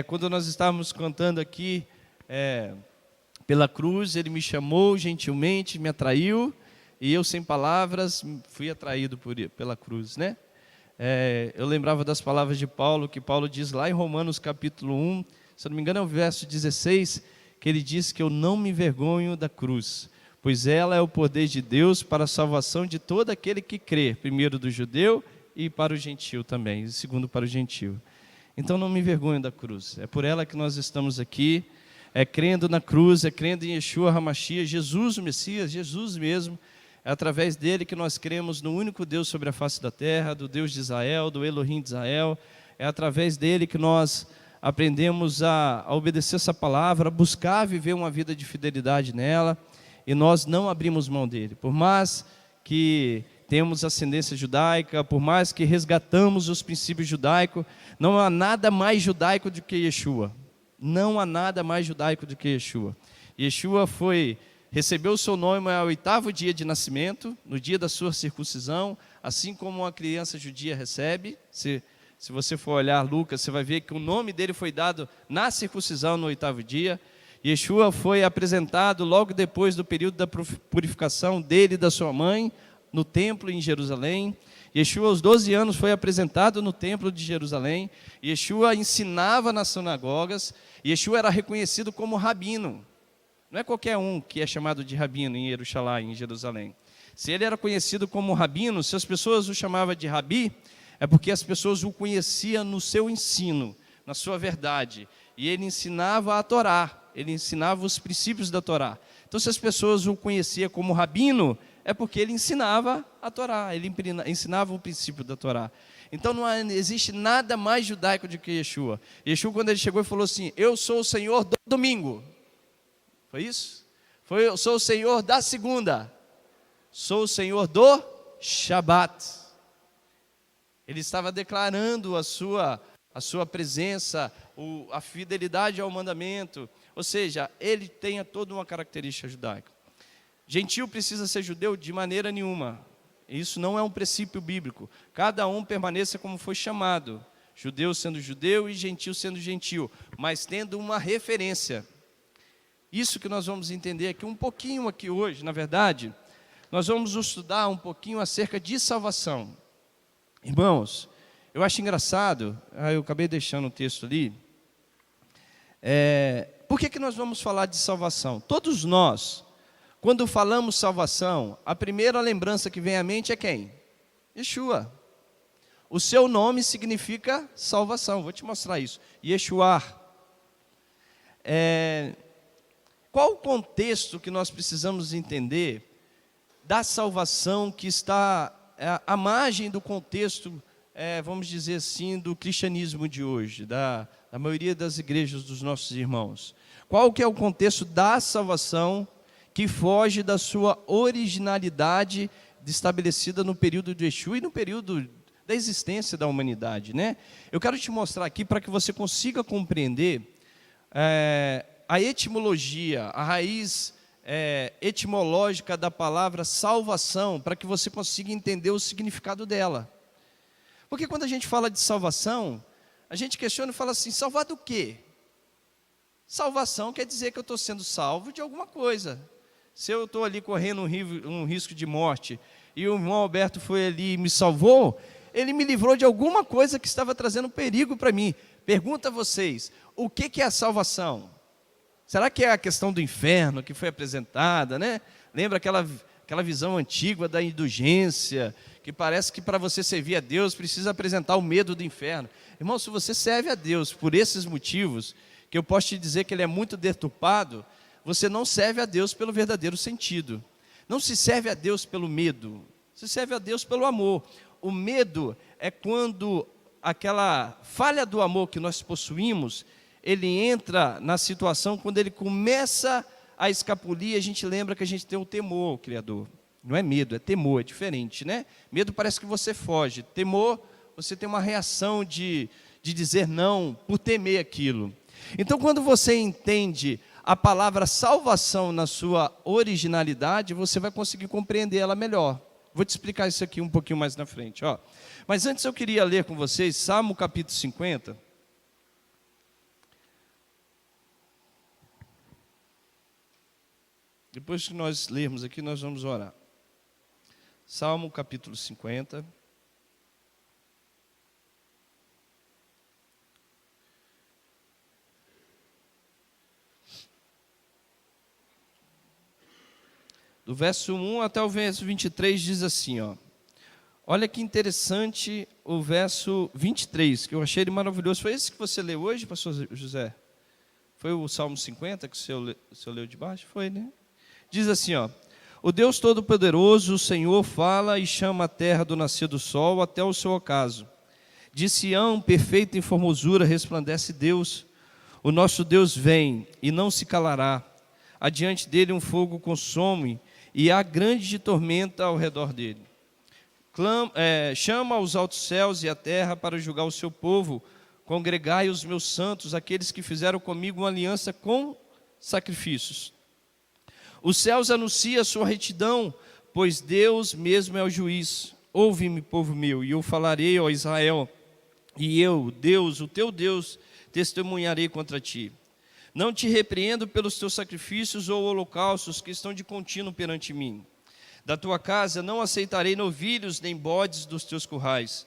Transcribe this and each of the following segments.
Quando nós estávamos cantando aqui pela cruz, Ele me chamou gentilmente, me atraiu, e eu sem palavras fui atraído pela cruz, né? Eu lembrava das palavras de Paulo, que Paulo diz lá em Romanos capítulo 1, se eu não me engano é o verso 16, que ele diz que eu não me envergonho da cruz, pois ela é o poder de Deus para a salvação de todo aquele que crê, primeiro do judeu e para o gentio também, e segundo para o gentio. Então não me envergonho da cruz, é por ela que nós estamos aqui, crendo na cruz, crendo em Yeshua HaMashiach, Jesus o Messias, Jesus mesmo. É através dele que nós cremos no único Deus sobre a face da terra, do Deus de Israel, do Elohim de Israel. É através dele que nós aprendemos a obedecer essa palavra, a buscar viver uma vida de fidelidade nela, e nós não abrimos mão dele. Por mais que temos ascendência judaica, por mais que resgatamos os princípios judaicos, não há nada mais judaico do que Yeshua. Não há nada mais judaico do que Yeshua. Yeshua recebeu o seu nome ao 8º dia de nascimento, no dia da sua circuncisão, assim como uma criança judia recebe. Se você for olhar Lucas, você vai ver que o nome dele foi dado na circuncisão no 8º dia. Yeshua foi apresentado logo depois do período da purificação dele e da sua mãe, no templo em Jerusalém. Yeshua, aos 12 anos, foi apresentado no templo de Jerusalém. Yeshua ensinava nas sinagogas. Yeshua era reconhecido como rabino. Não é qualquer um que é chamado de rabino em Jerusalém, em Jerusalém. Se ele era conhecido como rabino, se as pessoas o chamavam de rabi, é porque as pessoas o conheciam no seu ensino, na sua verdade. E ele ensinava a Torá, ele ensinava os princípios da Torá. Então, se as pessoas o conheciam como rabino, é porque ele ensinava a Torá, ele ensinava o princípio da Torá. Então, não existe nada mais judaico do que Yeshua. Yeshua, quando ele chegou e falou assim, eu sou o Senhor do domingo. Foi isso? Eu sou o Senhor da segunda. Sou o Senhor do Shabat. Ele estava declarando a sua presença, a fidelidade ao mandamento. Ou seja, ele tem toda uma característica judaica. Gentio precisa ser judeu de maneira nenhuma. Isso não é um princípio bíblico. Cada um permaneça como foi chamado. Judeu sendo judeu e gentio sendo gentio. Mas tendo uma referência. Isso que nós vamos entender aqui um pouquinho aqui hoje, na verdade, nós vamos estudar um pouquinho acerca de salvação. Irmãos, eu acho engraçado, eu acabei deixando o texto ali, por que nós vamos falar de salvação? Todos nós, quando falamos salvação, a primeira lembrança que vem à mente é quem? Yeshua. O seu nome significa salvação, vou te mostrar isso, Yeshua. Qual o contexto que nós precisamos entender da salvação que está à margem do contexto, vamos dizer assim, do cristianismo de hoje, da maioria das igrejas dos nossos irmãos? Qual que é o contexto da salvação que foge da sua originalidade estabelecida no período de Yeshua e no período da existência da humanidade, né? Eu quero te mostrar aqui para que você consiga compreender a etimologia, a raiz etimológica da palavra salvação, para que você consiga entender o significado dela. Porque quando a gente fala de salvação, a gente questiona e fala assim, salvar do quê? Salvação quer dizer que eu estou sendo salvo de alguma coisa. Se eu estou ali correndo um risco de morte, e o irmão Alberto foi ali e me salvou, ele me livrou de alguma coisa que estava trazendo perigo para mim. Pergunto a vocês, o que é a salvação? Será que é a questão do inferno que foi apresentada, né? Lembra aquela visão antiga da indulgência, que parece que para você servir a Deus precisa apresentar o medo do inferno. Irmão, se você serve a Deus por esses motivos, que eu posso te dizer que ele é muito deturpado, você não serve a Deus pelo verdadeiro sentido. Não se serve a Deus pelo medo, se serve a Deus pelo amor. O medo é quando aquela falha do amor que nós possuímos, ele entra na situação, quando ele começa a escapulir, a gente lembra que a gente tem o temor ao Criador. Não é medo, é temor, é diferente, né? Medo parece que você foge. Temor, você tem uma reação de dizer não, por temer aquilo. Então, quando você entende a palavra salvação na sua originalidade, você vai conseguir compreender ela melhor. Vou te explicar isso aqui um pouquinho mais na frente. Mas antes eu queria ler com vocês Salmo capítulo 50. Depois que nós lermos aqui, nós vamos orar. Salmo capítulo 50. Do verso 1 até o verso 23 diz assim, ó. Olha que interessante o verso 23, que eu achei ele maravilhoso. Foi esse que você leu hoje, pastor José? Foi o Salmo 50 que o senhor leu de baixo? Foi, né? Diz assim, ó. O Deus Todo-Poderoso, o Senhor, fala e chama a terra do nascer do sol até o seu ocaso. De Sião, perfeito em formosura, resplandece Deus. O nosso Deus vem e não se calará. Adiante dele um fogo consome e há grande tormenta ao redor dele. Chama os altos céus e a terra para julgar o seu povo. Congregai os meus santos, aqueles que fizeram comigo uma aliança com sacrifícios. Os céus anunciam a sua retidão, pois Deus mesmo é o juiz. Ouve-me, povo meu, e eu falarei, ó Israel, e eu, Deus, o teu Deus, testemunharei contra ti. Não te repreendo pelos teus sacrifícios ou holocaustos que estão de contínuo perante mim. Da tua casa não aceitarei novilhos nem bodes dos teus currais.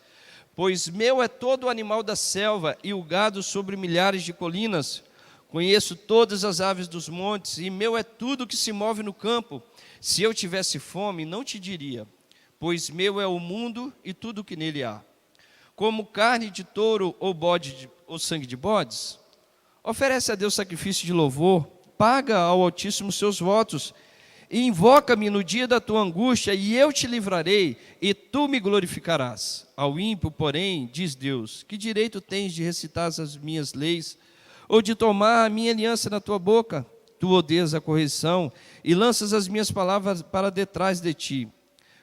Pois meu é todo o animal da selva e o gado sobre milhares de colinas. Conheço todas as aves dos montes e meu é tudo que se move no campo. Se eu tivesse fome, não te diria, pois meu é o mundo e tudo que nele há. Como carne de touro ou ou sangue de bodes? Oferece a Deus sacrifício de louvor, paga ao Altíssimo seus votos, e invoca-me no dia da tua angústia, e eu te livrarei, e tu me glorificarás. Ao ímpio, porém, diz Deus, que direito tens de recitar as minhas leis, ou de tomar a minha aliança na tua boca? Tu odeias a correção, e lanças as minhas palavras para detrás de ti.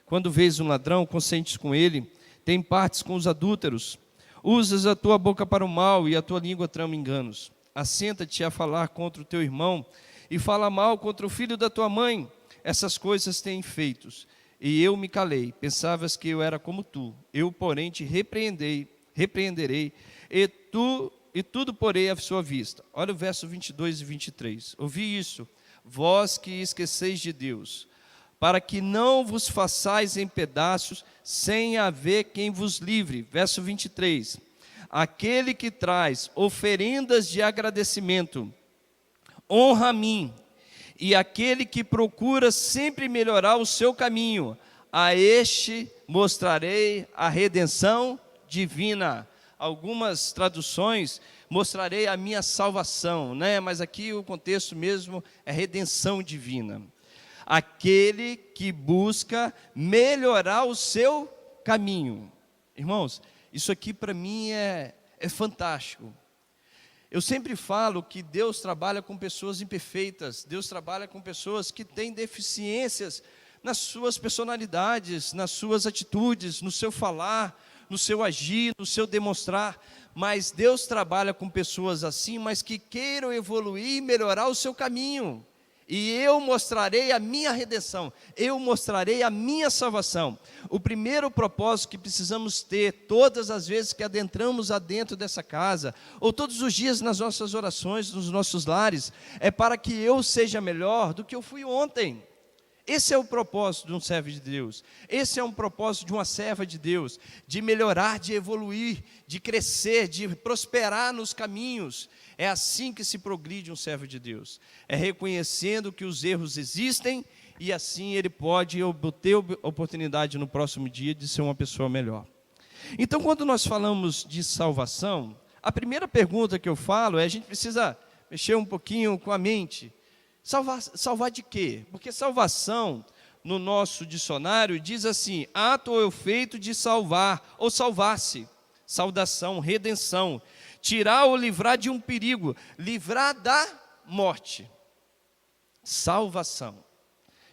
Quando vês um ladrão, consentes com ele, tem partes com os adúlteros. Usas a tua boca para o mal, e a tua língua trama enganos. Assenta-te a falar contra o teu irmão, e fala mal contra o filho da tua mãe. Essas coisas têm feitos, e eu me calei. Pensavas que eu era como tu. Eu, porém, te repreenderei, e tudo porei à sua vista. Olha o verso 22 e 23. Ouvi isso, vós que esqueceis de Deus, para que não vos façais em pedaços, sem haver quem vos livre. Verso 23. Aquele que traz oferendas de agradecimento, honra a mim, e aquele que procura sempre melhorar o seu caminho, a este mostrarei a redenção divina. Algumas traduções, mostrarei a minha salvação, né? Mas aqui o contexto mesmo é redenção divina. Aquele que busca melhorar o seu caminho. Irmãos, isso aqui para mim é fantástico. Eu sempre falo que Deus trabalha com pessoas imperfeitas, Deus trabalha com pessoas que têm deficiências nas suas personalidades, nas suas atitudes, no seu falar, no seu agir, no seu demonstrar, mas Deus trabalha com pessoas assim, mas que queiram evoluir e melhorar o seu caminho. E eu mostrarei a minha redenção, eu mostrarei a minha salvação. O primeiro propósito que precisamos ter todas as vezes que adentramos adentro dessa casa, ou todos os dias nas nossas orações, nos nossos lares, é para que eu seja melhor do que eu fui ontem. Esse é o propósito de um servo de Deus, esse é um propósito de uma serva de Deus, de melhorar, de evoluir, de crescer, de prosperar nos caminhos. É assim que se progride um servo de Deus, é reconhecendo que os erros existem e assim ele pode ter oportunidade no próximo dia de ser uma pessoa melhor. Então, quando nós falamos de salvação, a primeira pergunta que eu falo é: a gente precisa mexer um pouquinho com a mente. Salvar de quê? Porque salvação, no nosso dicionário, diz assim: ato ou efeito de salvar, ou salvar-se. Saudação, redenção. Tirar ou livrar de um perigo. Livrar da morte. Salvação.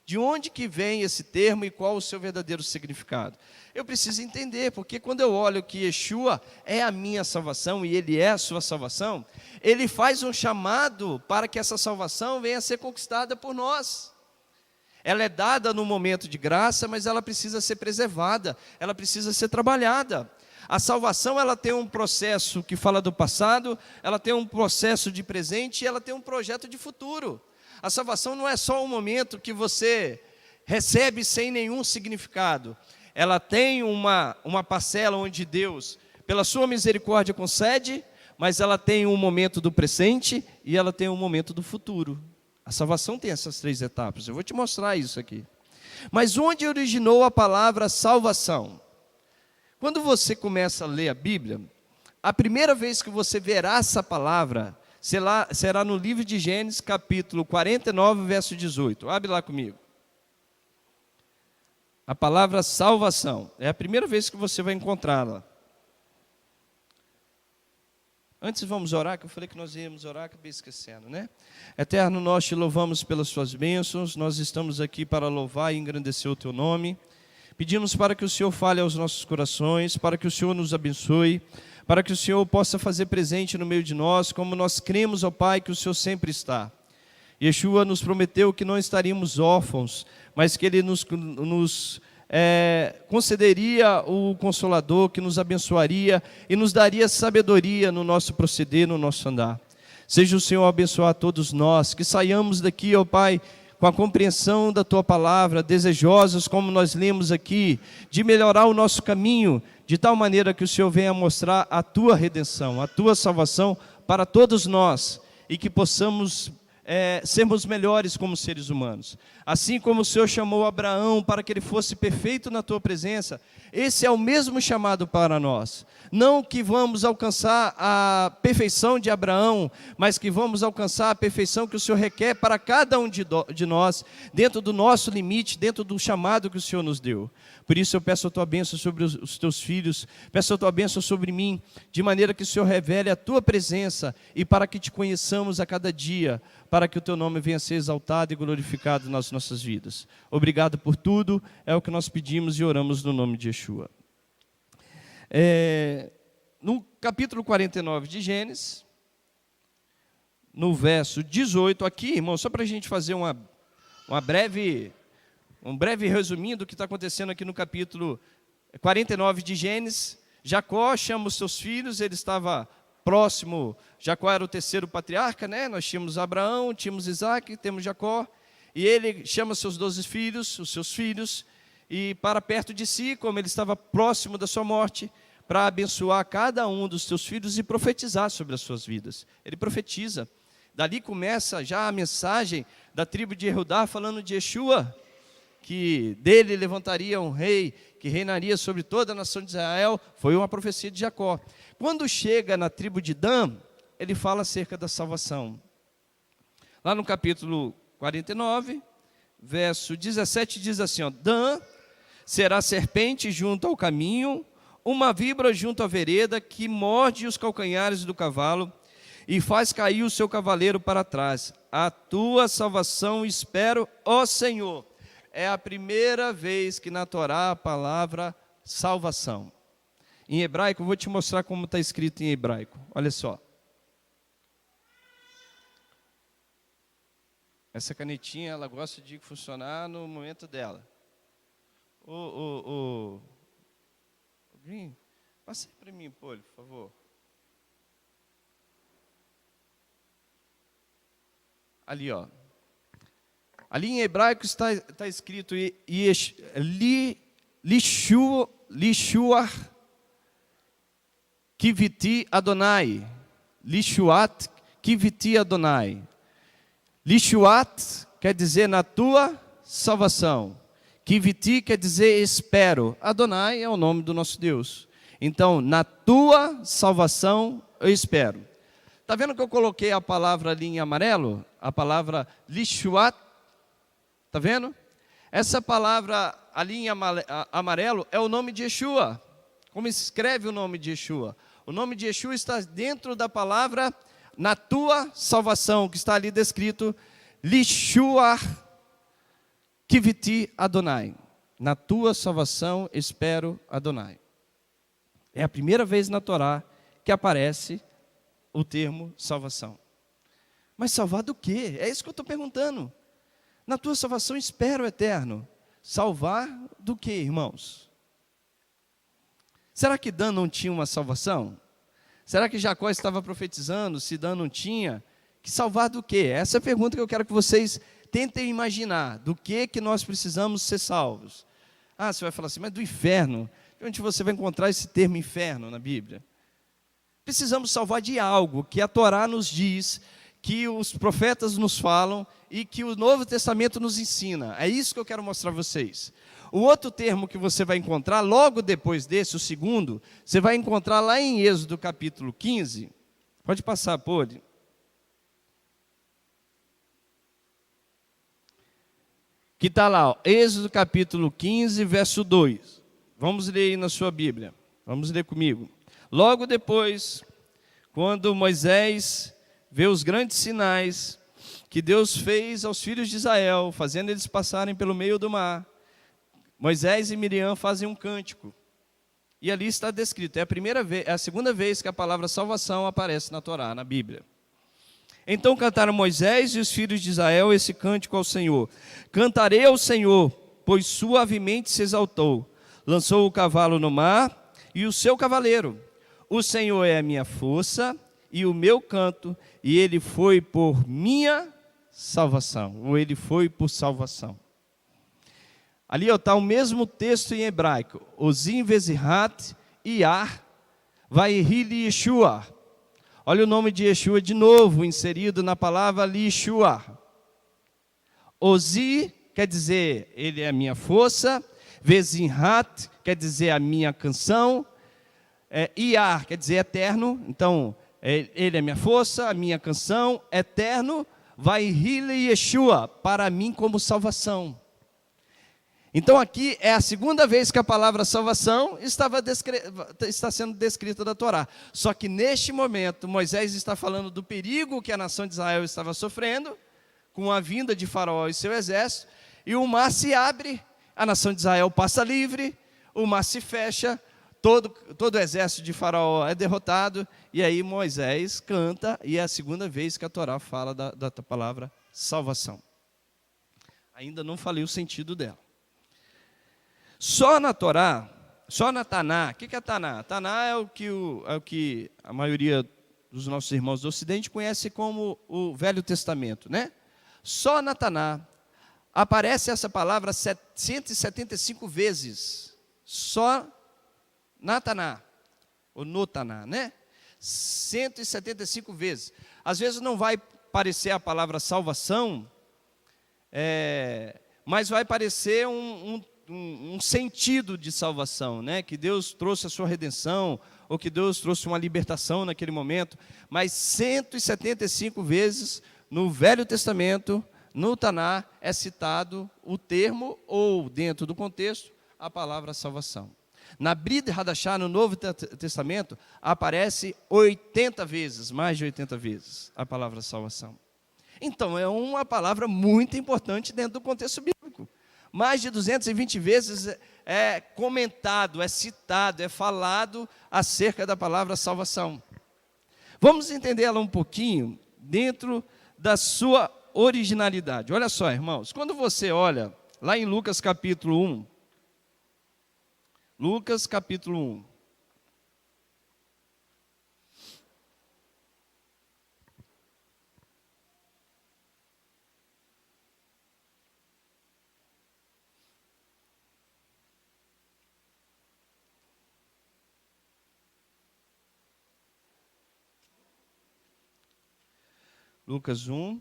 De onde que vem esse termo e qual o seu verdadeiro significado? Eu preciso entender, porque quando eu olho que Yeshua é a minha salvação e Ele é a sua salvação, Ele faz um chamado para que essa salvação venha a ser conquistada por nós. Ela é dada no momento de graça, mas ela precisa ser preservada, ela precisa ser trabalhada. A salvação, ela tem um processo que fala do passado, ela tem um processo de presente e ela tem um projeto de futuro. A salvação não é só um momento que você recebe sem nenhum significado. Ela tem uma parcela onde Deus, pela sua misericórdia, concede, mas ela tem um momento do presente e ela tem um momento do futuro. A salvação tem essas 3 etapas. Eu vou te mostrar isso aqui. Mas onde originou a palavra salvação? Quando você começa a ler a Bíblia, a primeira vez que você verá essa palavra será no livro de Gênesis, capítulo 49, verso 18. Abre lá comigo. A palavra salvação. É a primeira vez que você vai encontrá-la. Antes vamos orar, que eu falei que nós íamos orar, acabei esquecendo, né? Eterno, nós te louvamos pelas suas bênçãos, nós estamos aqui para louvar e engrandecer o teu nome. Pedimos para que o Senhor fale aos nossos corações, para que o Senhor nos abençoe, para que o Senhor possa fazer presente no meio de nós, como nós cremos, ó Pai, que o Senhor sempre está. Yeshua nos prometeu que não estaríamos órfãos, mas que Ele nos concederia o Consolador, que nos abençoaria e nos daria sabedoria no nosso proceder, no nosso andar. Seja o Senhor abençoar todos nós, que saiamos daqui, ó Pai, com a compreensão da Tua Palavra, desejosos, como nós lemos aqui, de melhorar o nosso caminho, de tal maneira que o Senhor venha mostrar a Tua redenção, a Tua salvação para todos nós, e que possamos sermos melhores como seres humanos. Assim como o Senhor chamou Abraão para que ele fosse perfeito na Tua presença, esse é o mesmo chamado para nós. Não que vamos alcançar a perfeição de Abraão, mas que vamos alcançar a perfeição que o Senhor requer para cada um de nós, dentro do nosso limite, dentro do chamado que o Senhor nos deu. Por isso eu peço a Tua bênção sobre os Teus filhos, peço a Tua bênção sobre mim, de maneira que o Senhor revele a Tua presença e para que Te conheçamos a cada dia, para que o Teu nome venha a ser exaltado e glorificado nas nossas vidas. Obrigado por tudo, é o que nós pedimos e oramos no nome de Yeshua. No capítulo 49 de Gênesis, no verso 18, aqui, irmão, só para a gente fazer um breve resuminho do que está acontecendo aqui no capítulo 49 de Gênesis. Jacó chama os seus filhos, ele estava próximo, Jacó era o terceiro patriarca, né? Nós tínhamos Abraão, tínhamos Isaac, temos Jacó, e ele chama seus 12 filhos, os seus filhos, e para perto de si, como ele estava próximo da sua morte, para abençoar cada um dos seus filhos e profetizar sobre as suas vidas. Ele profetiza. Dali começa já a mensagem da tribo de Judá falando de Yeshua, que dele levantaria um rei que reinaria sobre toda a nação de Israel. Foi uma profecia de Jacó. Quando chega na tribo de Dan, ele fala acerca da salvação. Lá no capítulo 49, verso 17, diz assim, ó, Dan será serpente junto ao caminho, uma víbora junto à vereda, que morde os calcanhares do cavalo e faz cair o seu cavaleiro para trás. A tua salvação espero, ó Senhor. É a primeira vez que na Torá a palavra salvação. Em hebraico, eu vou te mostrar como está escrito em hebraico. Olha só. Essa canetinha, ela gosta de funcionar no momento dela. Green, passa aí para mim, Poli, por favor. Ali, ó. Ali em hebraico está escrito Lishuar Kiviti Adonai. Lishuat Kiviti Adonai. Lishuat quer dizer na tua salvação. Kiviti quer dizer espero. Adonai é o nome do nosso Deus. Então, na tua salvação eu espero. Está vendo que eu coloquei a palavra ali em amarelo? A palavra Lishuat. Está vendo? Essa palavra ali em amarelo é o nome de Yeshua. Como escreve o nome de Yeshua? O nome de Yeshua está dentro da palavra na tua salvação, que está ali descrito Lishuar Kiviti Adonai. Na tua salvação espero Adonai. É a primeira vez na Torá que aparece o termo salvação. Mas salvar do quê? É isso que eu estou perguntando. Na tua salvação espero eterno. Salvar do quê, irmãos? Será que Dan não tinha uma salvação? Será que Jacó estava profetizando, se Dan não tinha, Que salvar do quê? Essa é a pergunta que eu quero que vocês tentem imaginar. Do que nós precisamos ser salvos? Ah, você vai falar assim, mas do inferno? De onde você vai encontrar esse termo inferno na Bíblia? Precisamos salvar de algo que a Torá nos diz, que os profetas nos falam e que o Novo Testamento nos ensina. É isso que eu quero mostrar a vocês. O outro termo que você vai encontrar, logo depois desse, o segundo, você vai encontrar lá em Êxodo capítulo 15. Pode passar, pode. Que está lá, ó, Êxodo capítulo 15, verso 2. Vamos ler aí na sua Bíblia. Vamos ler comigo. Logo depois, quando Moisés vê os grandes sinais que Deus fez aos filhos de Israel, fazendo eles passarem pelo meio do mar, Moisés e Miriam fazem um cântico. E ali está descrito, é a segunda vez que a palavra salvação aparece na Torá, na Bíblia. Então cantaram Moisés e os filhos de Israel esse cântico ao Senhor. Cantarei ao Senhor, pois suavemente se exaltou. Lançou o cavalo no mar e o seu cavaleiro. O Senhor é a minha força e o meu canto, e ele foi por minha salvação, ou ele foi por salvação. Ali está o mesmo texto em hebraico. Ozim Vezihat Iar Vaihili Yeshua. Olha o nome de Yeshua de novo, inserido na palavra Yeshua. Ozi quer dizer, ele é a minha força. Vezihat quer dizer a minha canção. Iar quer dizer eterno. Então, ele é a minha força, a minha canção, eterno. Vaihili Yeshua, para mim como salvação. Então aqui é a segunda vez que a palavra salvação está sendo descrita da Torá. Só que neste momento Moisés está falando do perigo que a nação de Israel estava sofrendo, com a vinda de Faraó e seu exército, e o mar se abre, a nação de Israel passa livre, o mar se fecha, todo o exército de Faraó é derrotado, e aí Moisés canta, e é a segunda vez que a Torá fala da palavra salvação. Ainda não falei o sentido dela. Só na Torá, só na Taná, o que é Taná? Taná é o que a maioria dos nossos irmãos do Ocidente conhece como o Velho Testamento, né? Só na Taná aparece essa palavra 175 vezes, só na Taná, ou no Taná, né? 175 vezes. Às vezes não vai parecer a palavra salvação, mas vai parecer um sentido de salvação, né? Que Deus trouxe a sua redenção, ou que Deus trouxe uma libertação naquele momento, mas 175 vezes no Velho Testamento, no Taná, é citado o termo, ou dentro do contexto, a palavra salvação. Na Brit Hadashah, no Novo Testamento, aparece 80 vezes, mais de 80 vezes, a palavra salvação. Então, é uma palavra muito importante dentro do contexto bíblico. Mais de 220 vezes é comentado, é citado, é falado acerca da palavra salvação. Vamos entender ela um pouquinho dentro da sua originalidade. Olha só, irmãos, quando você olha lá em Lucas capítulo 1, Lucas capítulo 1, Lucas 1.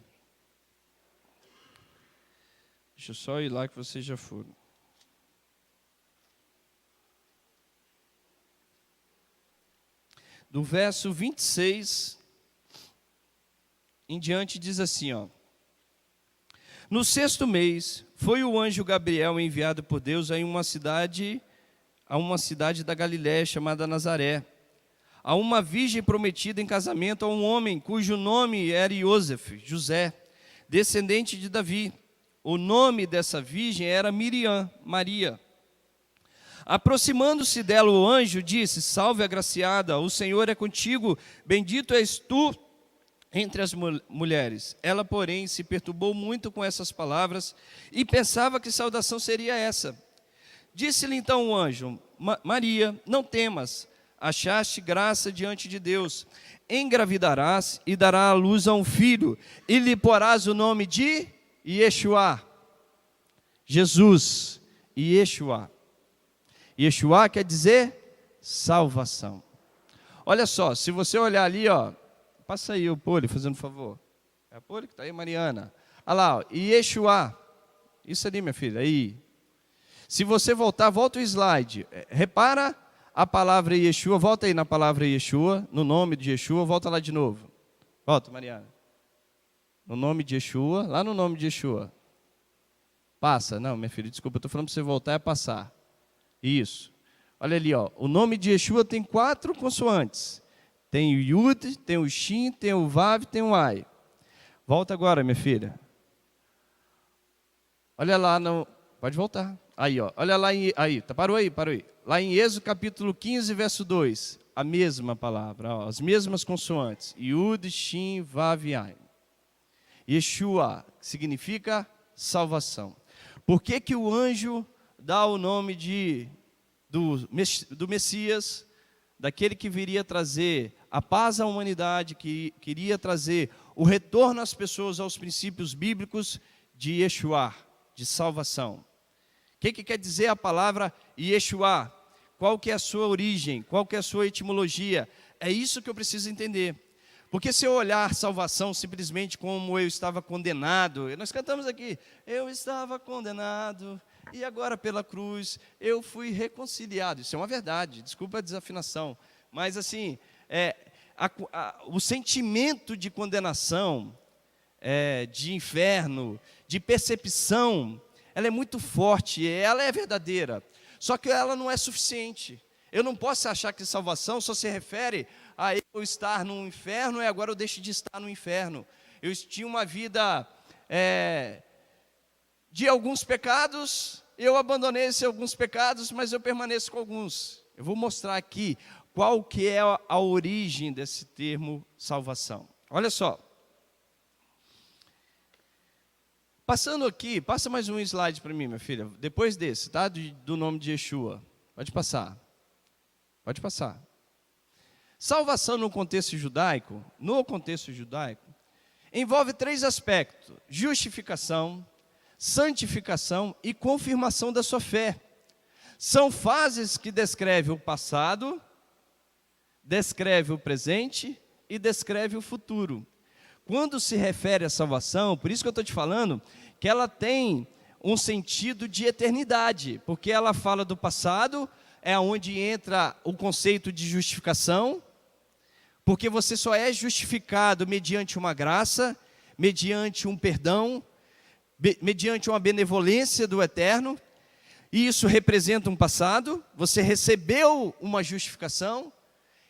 Deixa eu só ir lá que vocês já foram. Do verso 26 em diante diz assim, ó. No 6º mês, foi o anjo Gabriel enviado por Deus a uma cidade da Galiléia chamada Nazaré, a uma virgem prometida em casamento a um homem cujo nome era José, descendente de Davi. O nome dessa virgem era Miriam, Maria. Aproximando-se dela o anjo disse, salve agraciada, o Senhor é contigo, bendito és tu entre as mulheres. Ela, porém, se perturbou muito com essas palavras e pensava que saudação seria essa. Disse-lhe então o anjo, Maria, não temas, achaste graça diante de Deus. Engravidarás e dará à luz a um filho, e lhe porás o nome de Yeshua. Jesus, Yeshua. Yeshua quer dizer salvação. Olha só, se você olhar ali, ó, passa aí o Poli, fazendo um favor. É a Poli que está aí, Mariana. Olha lá, ó, Yeshua. Isso ali, minha filha, aí. Se você voltar, volta o slide. Repara a palavra Yeshua, volta aí na palavra Yeshua, no nome de Yeshua, volta lá de novo. Volta, Mariana. No nome de Yeshua, lá no nome de Yeshua. Passa, não, minha filha, desculpa, eu estou falando para você voltar, é passar. Isso. Olha ali, ó, o nome de Yeshua tem 4 consoantes. Tem o Yud, tem o Shin, tem o Vav, tem o Ai. Volta agora, minha filha. Olha lá, no... pode voltar. Aí, ó, olha lá, aí, parou aí. Lá em Êxodo capítulo 15, verso 2, a mesma palavra, ó, as mesmas consoantes. Yud, Shin, Vav e Ai. Yeshua significa salvação. Por que que o anjo dá o nome do Messias, daquele que viria trazer a paz à humanidade, que queria trazer o retorno às pessoas aos princípios bíblicos de Yeshua, de salvação? O que quer dizer a palavra Yeshua? Qual que é a sua origem? Qual que é a sua etimologia? É isso que eu preciso entender. Porque se eu olhar salvação simplesmente como eu estava condenado, nós cantamos aqui, eu estava condenado e agora pela cruz eu fui reconciliado. Isso é uma verdade, desculpa a desafinação. Mas assim, o sentimento de condenação, de inferno, de percepção, ela é muito forte, ela é verdadeira, só que ela não é suficiente. Eu não posso achar que salvação só se refere a eu estar no inferno e agora eu deixo de estar no inferno. Eu tinha uma vida de alguns pecados, eu abandonei esses alguns pecados, mas eu permaneço com alguns. Eu vou mostrar aqui qual que é a origem desse termo salvação. Olha só. Passando aqui, passa mais um slide para mim, minha filha. Depois desse, tá? Do nome de Yeshua. Pode passar. Pode passar. Salvação no contexto judaico, envolve 3 aspectos: justificação, santificação e confirmação da sua fé. São fases que descrevem o passado, descreve o presente e descreve o futuro. Quando se refere à salvação, por isso que eu estou te falando, que ela tem um sentido de eternidade, porque ela fala do passado, é onde entra o conceito de justificação, porque você só é justificado mediante uma graça, mediante um perdão, mediante uma benevolência do Eterno, e isso representa um passado, você recebeu uma justificação,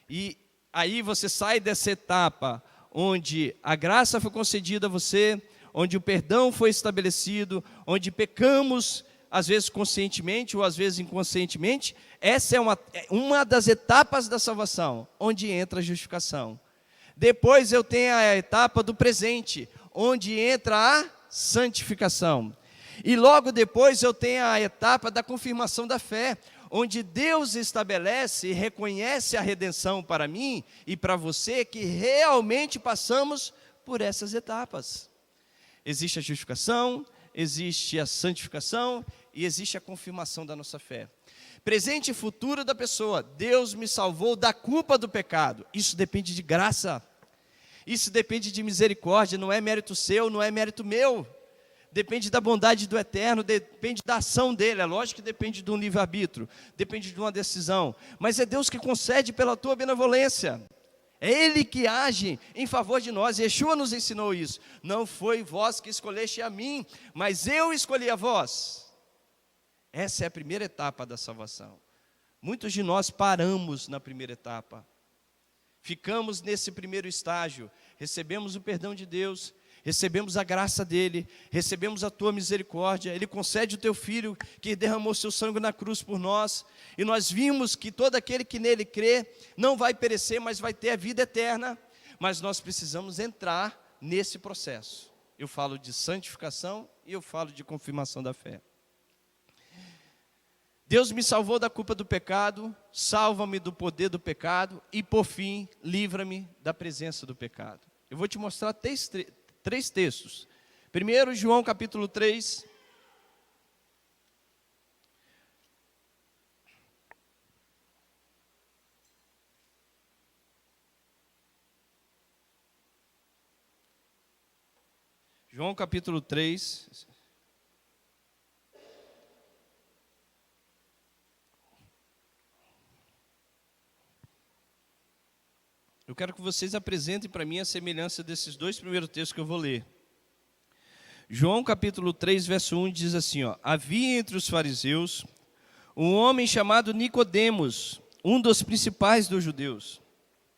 e aí você sai dessa etapa onde a graça foi concedida a você, onde o perdão foi estabelecido, onde pecamos, às vezes conscientemente ou às vezes inconscientemente. Essa é uma das etapas da salvação, onde entra a justificação. Depois eu tenho a etapa do presente, onde entra a santificação. E logo depois eu tenho a etapa da confirmação da fé, onde Deus estabelece e reconhece a redenção para mim e para você, que realmente passamos por essas etapas. Existe a justificação, existe a santificação e existe a confirmação da nossa fé. Presente e futuro da pessoa: Deus me salvou da culpa do pecado. Isso depende de graça, isso depende de misericórdia, não é mérito seu, não é mérito meu. Depende da bondade do Eterno, depende da ação dele. É lógico que depende de um livre-arbítrio, depende de uma decisão, mas é Deus que concede pela tua benevolência. É Ele que age em favor de nós. Yeshua nos ensinou isso. Não foi vós que escolheste a mim, mas eu escolhi a vós. Essa é a primeira etapa da salvação. Muitos de nós paramos na primeira etapa. Ficamos nesse primeiro estágio. Recebemos o perdão de Deus, recebemos a graça dele, recebemos a tua misericórdia. Ele concede o teu Filho que derramou seu sangue na cruz por nós, e nós vimos que todo aquele que nele crê não vai perecer, mas vai ter a vida eterna. Mas nós precisamos entrar nesse processo. Eu falo de santificação e eu falo de confirmação da fé. Deus me salvou da culpa do pecado, salva-me do poder do pecado e, por fim, livra-me da presença do pecado. Eu vou te mostrar três textos. Primeiro, João capítulo 3. João capítulo 3. Eu quero que vocês apresentem para mim a semelhança desses dois primeiros textos que eu vou ler. João capítulo 3, verso 1 diz assim, ó: havia entre os fariseus um homem chamado Nicodemos, um dos principais dos judeus.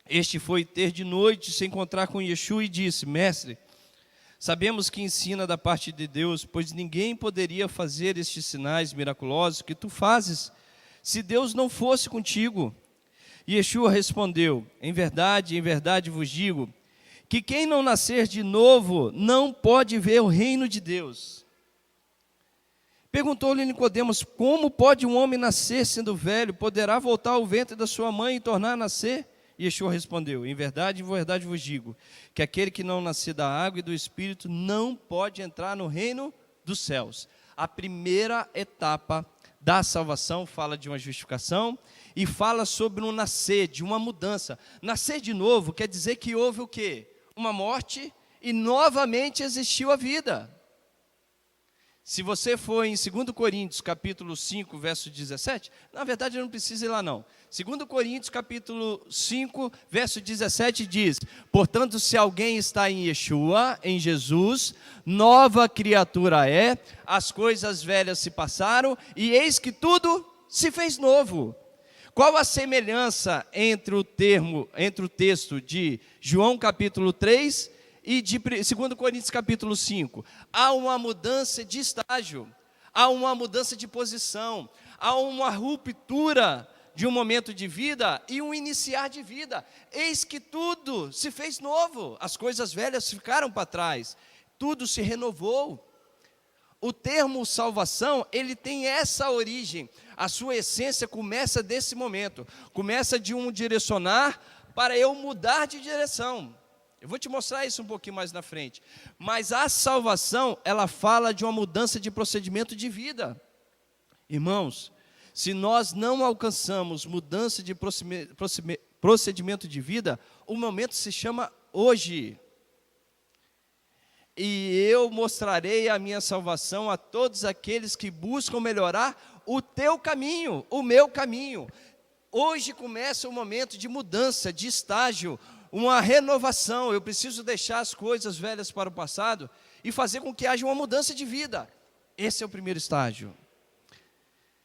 Este foi ter de noite se encontrar com Yeshua e disse: mestre, sabemos que ensina da parte de Deus, pois ninguém poderia fazer estes sinais miraculosos que tu fazes, se Deus não fosse contigo. Yeshua respondeu: em verdade vos digo, que quem não nascer de novo não pode ver o reino de Deus. Perguntou-lhe Nicodemos: como pode um homem nascer sendo velho? Poderá voltar ao ventre da sua mãe e tornar a nascer? Yeshua respondeu: em verdade vos digo, que aquele que não nascer da água e do Espírito não pode entrar no reino dos céus. A primeira etapa da salvação fala de uma justificação e fala sobre um nascer, de uma mudança. Nascer de novo quer dizer que houve o quê? Uma morte e novamente existiu a vida. Se você for em 2 Coríntios, capítulo 5, verso 17, na verdade eu não preciso ir lá não. 2 Coríntios, capítulo 5, verso 17 diz: portanto, se alguém está em Yeshua, em Jesus, nova criatura é, as coisas velhas se passaram, e eis que tudo se fez novo. Qual a semelhança entre o texto de João capítulo 3 e de 2 Coríntios capítulo 5? Há uma mudança de estágio, há uma mudança de posição, há uma ruptura de um momento de vida e um iniciar de vida. Eis que tudo se fez novo, as coisas velhas ficaram para trás, tudo se renovou. O termo salvação, ele tem essa origem, a sua essência começa desse momento, começa de um direcionar para eu mudar de direção. Eu vou te mostrar isso um pouquinho mais na frente. Mas a salvação, ela fala de uma mudança de procedimento de vida. Irmãos, se nós não alcançamos mudança de procedimento de vida, o momento se chama hoje. E eu mostrarei a minha salvação a todos aqueles que buscam melhorar o teu caminho, o meu caminho. Hoje começa um momento de mudança, de estágio, uma renovação. Eu preciso deixar as coisas velhas para o passado e fazer com que haja uma mudança de vida. Esse é o primeiro estágio.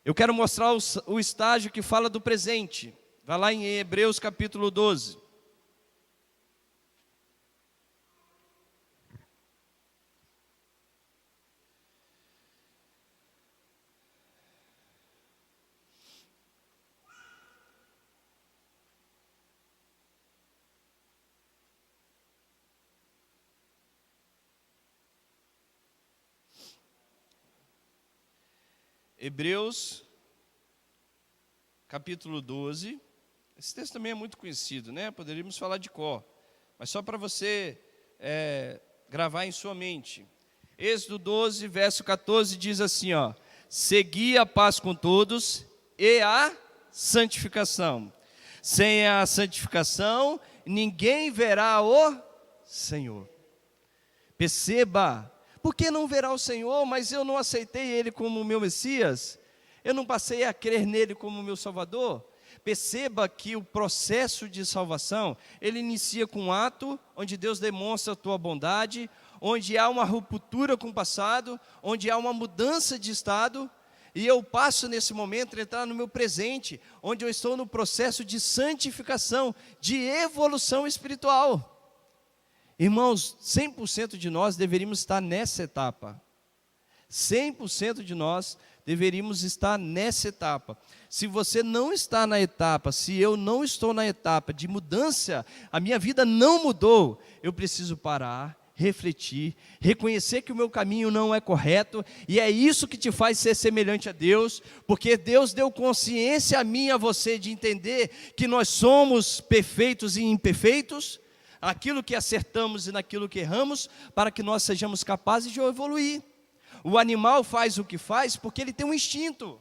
Eu quero mostrar o estágio que fala do presente. Vai lá em Hebreus capítulo 12. Hebreus, capítulo 12, esse texto também é muito conhecido, né? Poderíamos falar de cor, mas só para você gravar em sua mente. Êxodo 12, verso 14 diz assim, ó: segui a paz com todos e a santificação. Sem a santificação, ninguém verá o Senhor. Perceba. Por que não verá o Senhor? Mas eu não aceitei Ele como meu Messias. Eu não passei a crer nele como meu Salvador. Perceba que o processo de salvação, ele inicia com um ato onde Deus demonstra a tua bondade, onde há uma ruptura com o passado, onde há uma mudança de estado, e eu passo nesse momento a entrar no meu presente, onde eu estou no processo de santificação, de evolução espiritual. Irmãos, 100% de nós deveríamos estar nessa etapa. 100% de nós deveríamos estar nessa etapa. Se você não está na etapa, se eu não estou na etapa de mudança, a minha vida não mudou, eu preciso parar, refletir, reconhecer que o meu caminho não é correto, e é isso que te faz ser semelhante a Deus, porque Deus deu consciência a mim e a você de entender que nós somos perfeitos e imperfeitos, aquilo que acertamos e naquilo que erramos, para que nós sejamos capazes de evoluir. O animal faz o que faz porque ele tem um instinto.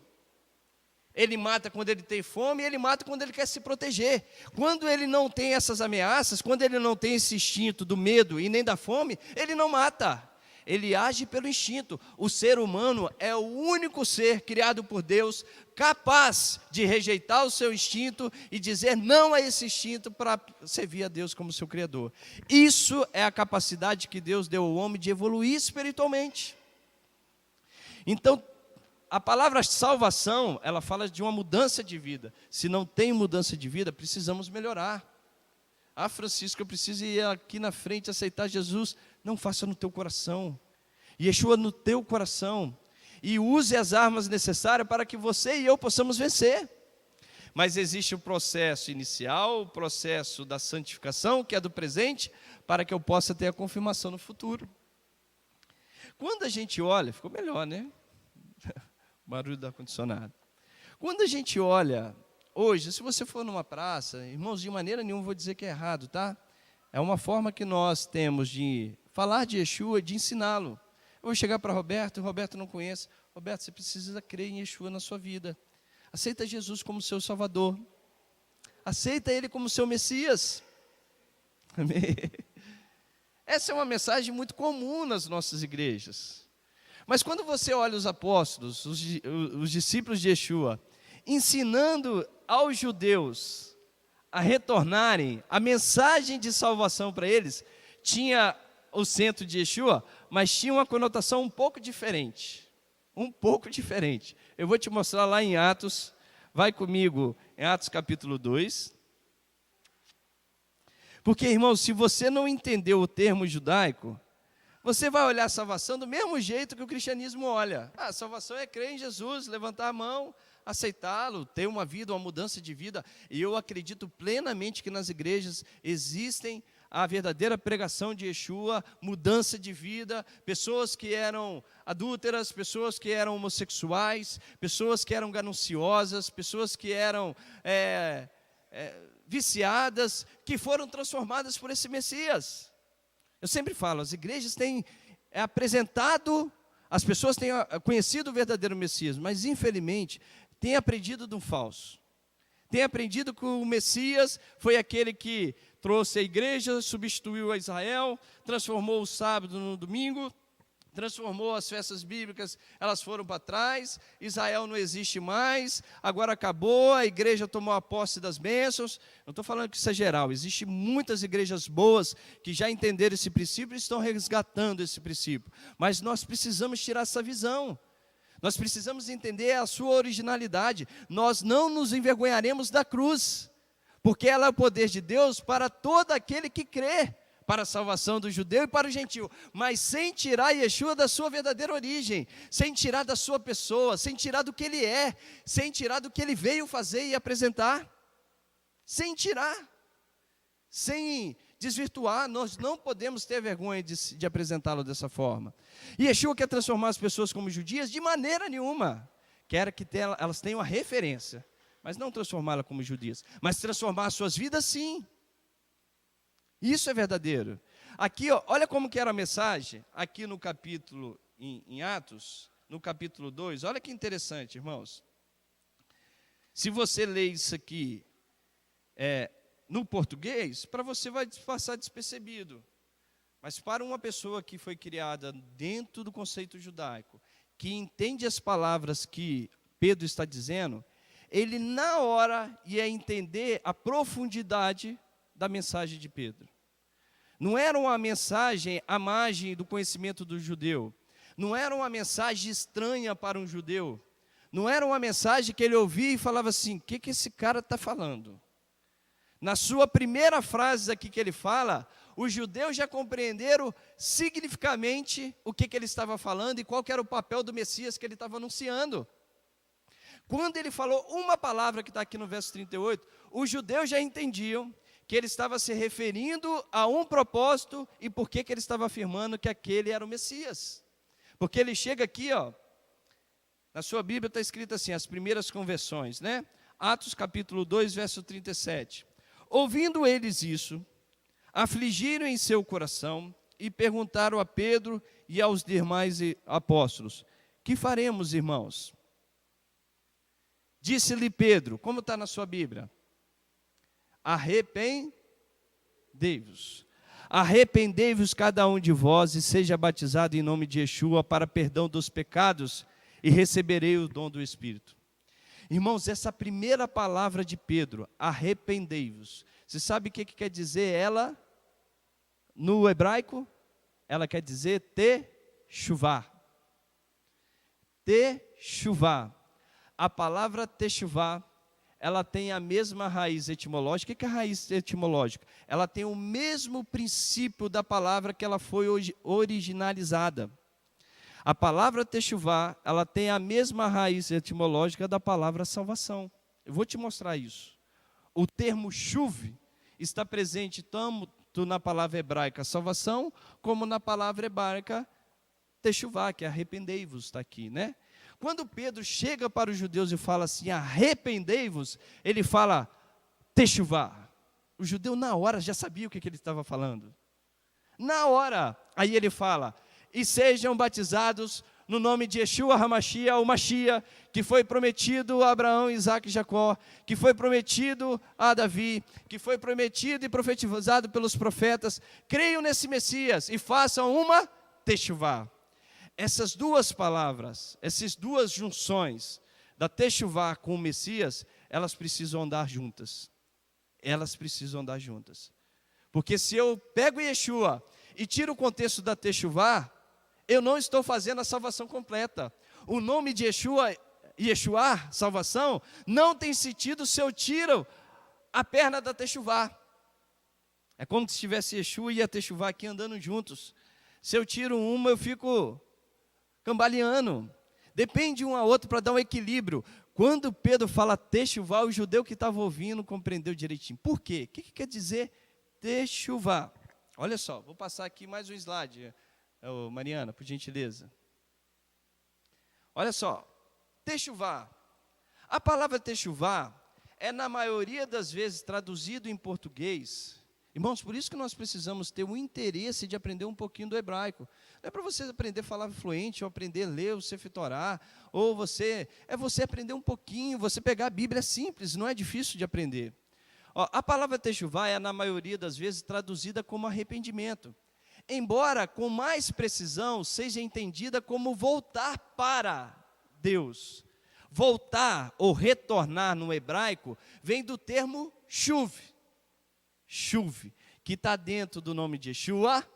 Ele mata quando ele tem fome, e ele mata quando ele quer se proteger. Quando ele não tem essas ameaças, quando ele não tem esse instinto do medo e nem da fome, ele não mata. Ele age pelo instinto. O ser humano é o único ser criado por Deus capaz de rejeitar o seu instinto e dizer não a esse instinto para servir a Deus como seu Criador. Isso é a capacidade que Deus deu ao homem de evoluir espiritualmente. Então, a palavra salvação, ela fala de uma mudança de vida. Se não tem mudança de vida, precisamos melhorar. Ah, Francisco, eu preciso ir aqui na frente aceitar Jesus. Não, faça no teu coração. Yeshua no teu coração. E use as armas necessárias para que você e eu possamos vencer. Mas existe o processo inicial, o processo da santificação, que é do presente, para que eu possa ter a confirmação no futuro. Quando a gente olha, ficou melhor, né? Barulho do ar-condicionado. Quando a gente olha, hoje, se você for numa praça, irmãos, de maneira nenhuma vou dizer que é errado, tá? É uma forma que nós temos de falar de Yeshua, de ensiná-lo. Eu vou chegar para Roberto não conhece. Roberto, você precisa crer em Yeshua na sua vida. Aceita Jesus como seu Salvador. Aceita Ele como seu Messias. Amém? Essa é uma mensagem muito comum nas nossas igrejas. Mas quando você olha os apóstolos, os discípulos de Yeshua, ensinando aos judeus a retornarem, a mensagem de salvação para eles, tinha o centro de Yeshua, mas tinha uma conotação um pouco diferente. Um pouco diferente. Eu vou te mostrar lá em Atos, vai comigo em Atos capítulo 2. Porque, irmão, se você não entendeu o termo judaico, você vai olhar a salvação do mesmo jeito que o cristianismo olha. A salvação é crer em Jesus, levantar a mão, aceitá-lo, ter uma vida, uma mudança de vida. E eu acredito plenamente que nas igrejas existem a verdadeira pregação de Yeshua, mudança de vida, pessoas que eram adúlteras, pessoas que eram homossexuais, pessoas que eram gananciosas, pessoas que eram viciadas, que foram transformadas por esse Messias. Eu sempre falo, as igrejas têm apresentado, as pessoas têm conhecido o verdadeiro Messias, mas infelizmente têm aprendido de um falso. Têm aprendido que o Messias foi aquele que trouxe a igreja, substituiu a Israel, transformou o sábado no domingo, transformou as festas bíblicas, elas foram para trás, Israel não existe mais, agora acabou, a igreja tomou a posse das bênçãos. Não estou falando que isso é geral, existem muitas igrejas boas que já entenderam esse princípio e estão resgatando esse princípio, mas nós precisamos tirar essa visão, nós precisamos entender a sua originalidade. Nós não nos envergonharemos da cruz, porque ela é o poder de Deus para todo aquele que crê, para a salvação do judeu e para o gentil, mas sem tirar Yeshua da sua verdadeira origem, sem tirar da sua pessoa, sem tirar do que ele é, sem tirar do que ele veio fazer e apresentar, sem tirar, sem desvirtuar. Nós não podemos ter vergonha de apresentá-lo dessa forma. E Yeshua quer transformar as pessoas como judias? De maneira nenhuma. Quer que elas tenham a referência, mas não transformá-las como judias, mas transformar as suas vidas sim. Isso é verdadeiro. Aqui, ó, olha como que era a mensagem, aqui no capítulo, em Atos, no capítulo 2, olha que interessante, irmãos. Se você lê isso aqui no português, para você vai passar despercebido. Mas para uma pessoa que foi criada dentro do conceito judaico, que entende as palavras que Pedro está dizendo, ele na hora ia entender a profundidade da mensagem de Pedro. Não era uma mensagem à margem do conhecimento do judeu. Não era uma mensagem estranha para um judeu. Não era uma mensagem que ele ouvia e falava assim, o que esse cara está falando? Na sua primeira frase aqui que ele fala, os judeus já compreenderam significativamente o que ele estava falando e qual que era o papel do Messias que ele estava anunciando. Quando ele falou uma palavra que está aqui no verso 38, os judeus já entendiam que ele estava se referindo a um propósito e por que ele estava afirmando que aquele era o Messias. Porque ele chega aqui, ó, na sua Bíblia está escrito assim, as primeiras conversões, né? Atos capítulo 2, verso 37. Ouvindo eles isso, afligiram em seu coração e perguntaram a Pedro e aos demais apóstolos: que faremos, irmãos? Disse-lhe Pedro, como está na sua Bíblia? Arrependei-vos. Arrependei-vos cada um de vós e seja batizado em nome de Yeshua para perdão dos pecados e receberei o dom do Espírito. Irmãos, essa primeira palavra de Pedro, arrependei-vos. Você sabe o que quer dizer ela no hebraico? Ela quer dizer techuvá. Techuvá. A palavra techuvá, ela tem a mesma raiz etimológica. O que é a raiz etimológica? Ela tem o mesmo princípio da palavra que ela foi originalizada. A palavra techuvá, ela tem a mesma raiz etimológica da palavra salvação. Eu vou te mostrar isso. O termo chuv está presente tanto na palavra hebraica salvação, como na palavra hebraica techuvá, que é arrependei-vos, está aqui, né? Quando Pedro chega para os judeus e fala assim, arrependei-vos, ele fala techuvá. O judeu na hora já sabia o que ele estava falando. Na hora, aí ele fala, e sejam batizados no nome de Yeshua HaMashiach, o Mashiach, que foi prometido a Abraão, Isaac e Jacó, que foi prometido a Davi, que foi prometido e profetizado pelos profetas. Creiam nesse Messias e façam uma techuvá. Essas duas palavras, essas duas junções da techuvá com o Messias, elas precisam andar juntas. Elas precisam andar juntas. Porque se eu pego Yeshua e tiro o contexto da techuvá, eu não estou fazendo a salvação completa. O nome de Yeshua, salvação, não tem sentido se eu tiro a perna da techuvá. É como se tivesse Yeshua e a techuvá aqui andando juntos. Se eu tiro uma, eu fico cambaleando. Depende um a outro para dar um equilíbrio. Quando Pedro fala techuvá, o judeu que estava ouvindo compreendeu direitinho. Por quê? O que quer dizer techuvá? Olha só, vou passar aqui mais um slide, Mariana, por gentileza. Olha só, techuvá. A palavra techuvá é, na maioria das vezes, traduzido em português. Irmãos, por isso que nós precisamos ter um interesse de aprender um pouquinho do hebraico. Não é para você aprender a falar fluente, ou aprender a ler o Sefer Torá, ou você aprender um pouquinho, você pegar a Bíblia, é simples, não é difícil de aprender. Ó, a palavra techuvá é, na maioria das vezes, traduzida como arrependimento. Embora, com mais precisão, seja entendida como voltar para Deus. Voltar ou retornar no hebraico vem do termo shuv. Shuv, que está dentro do nome de Yeshua,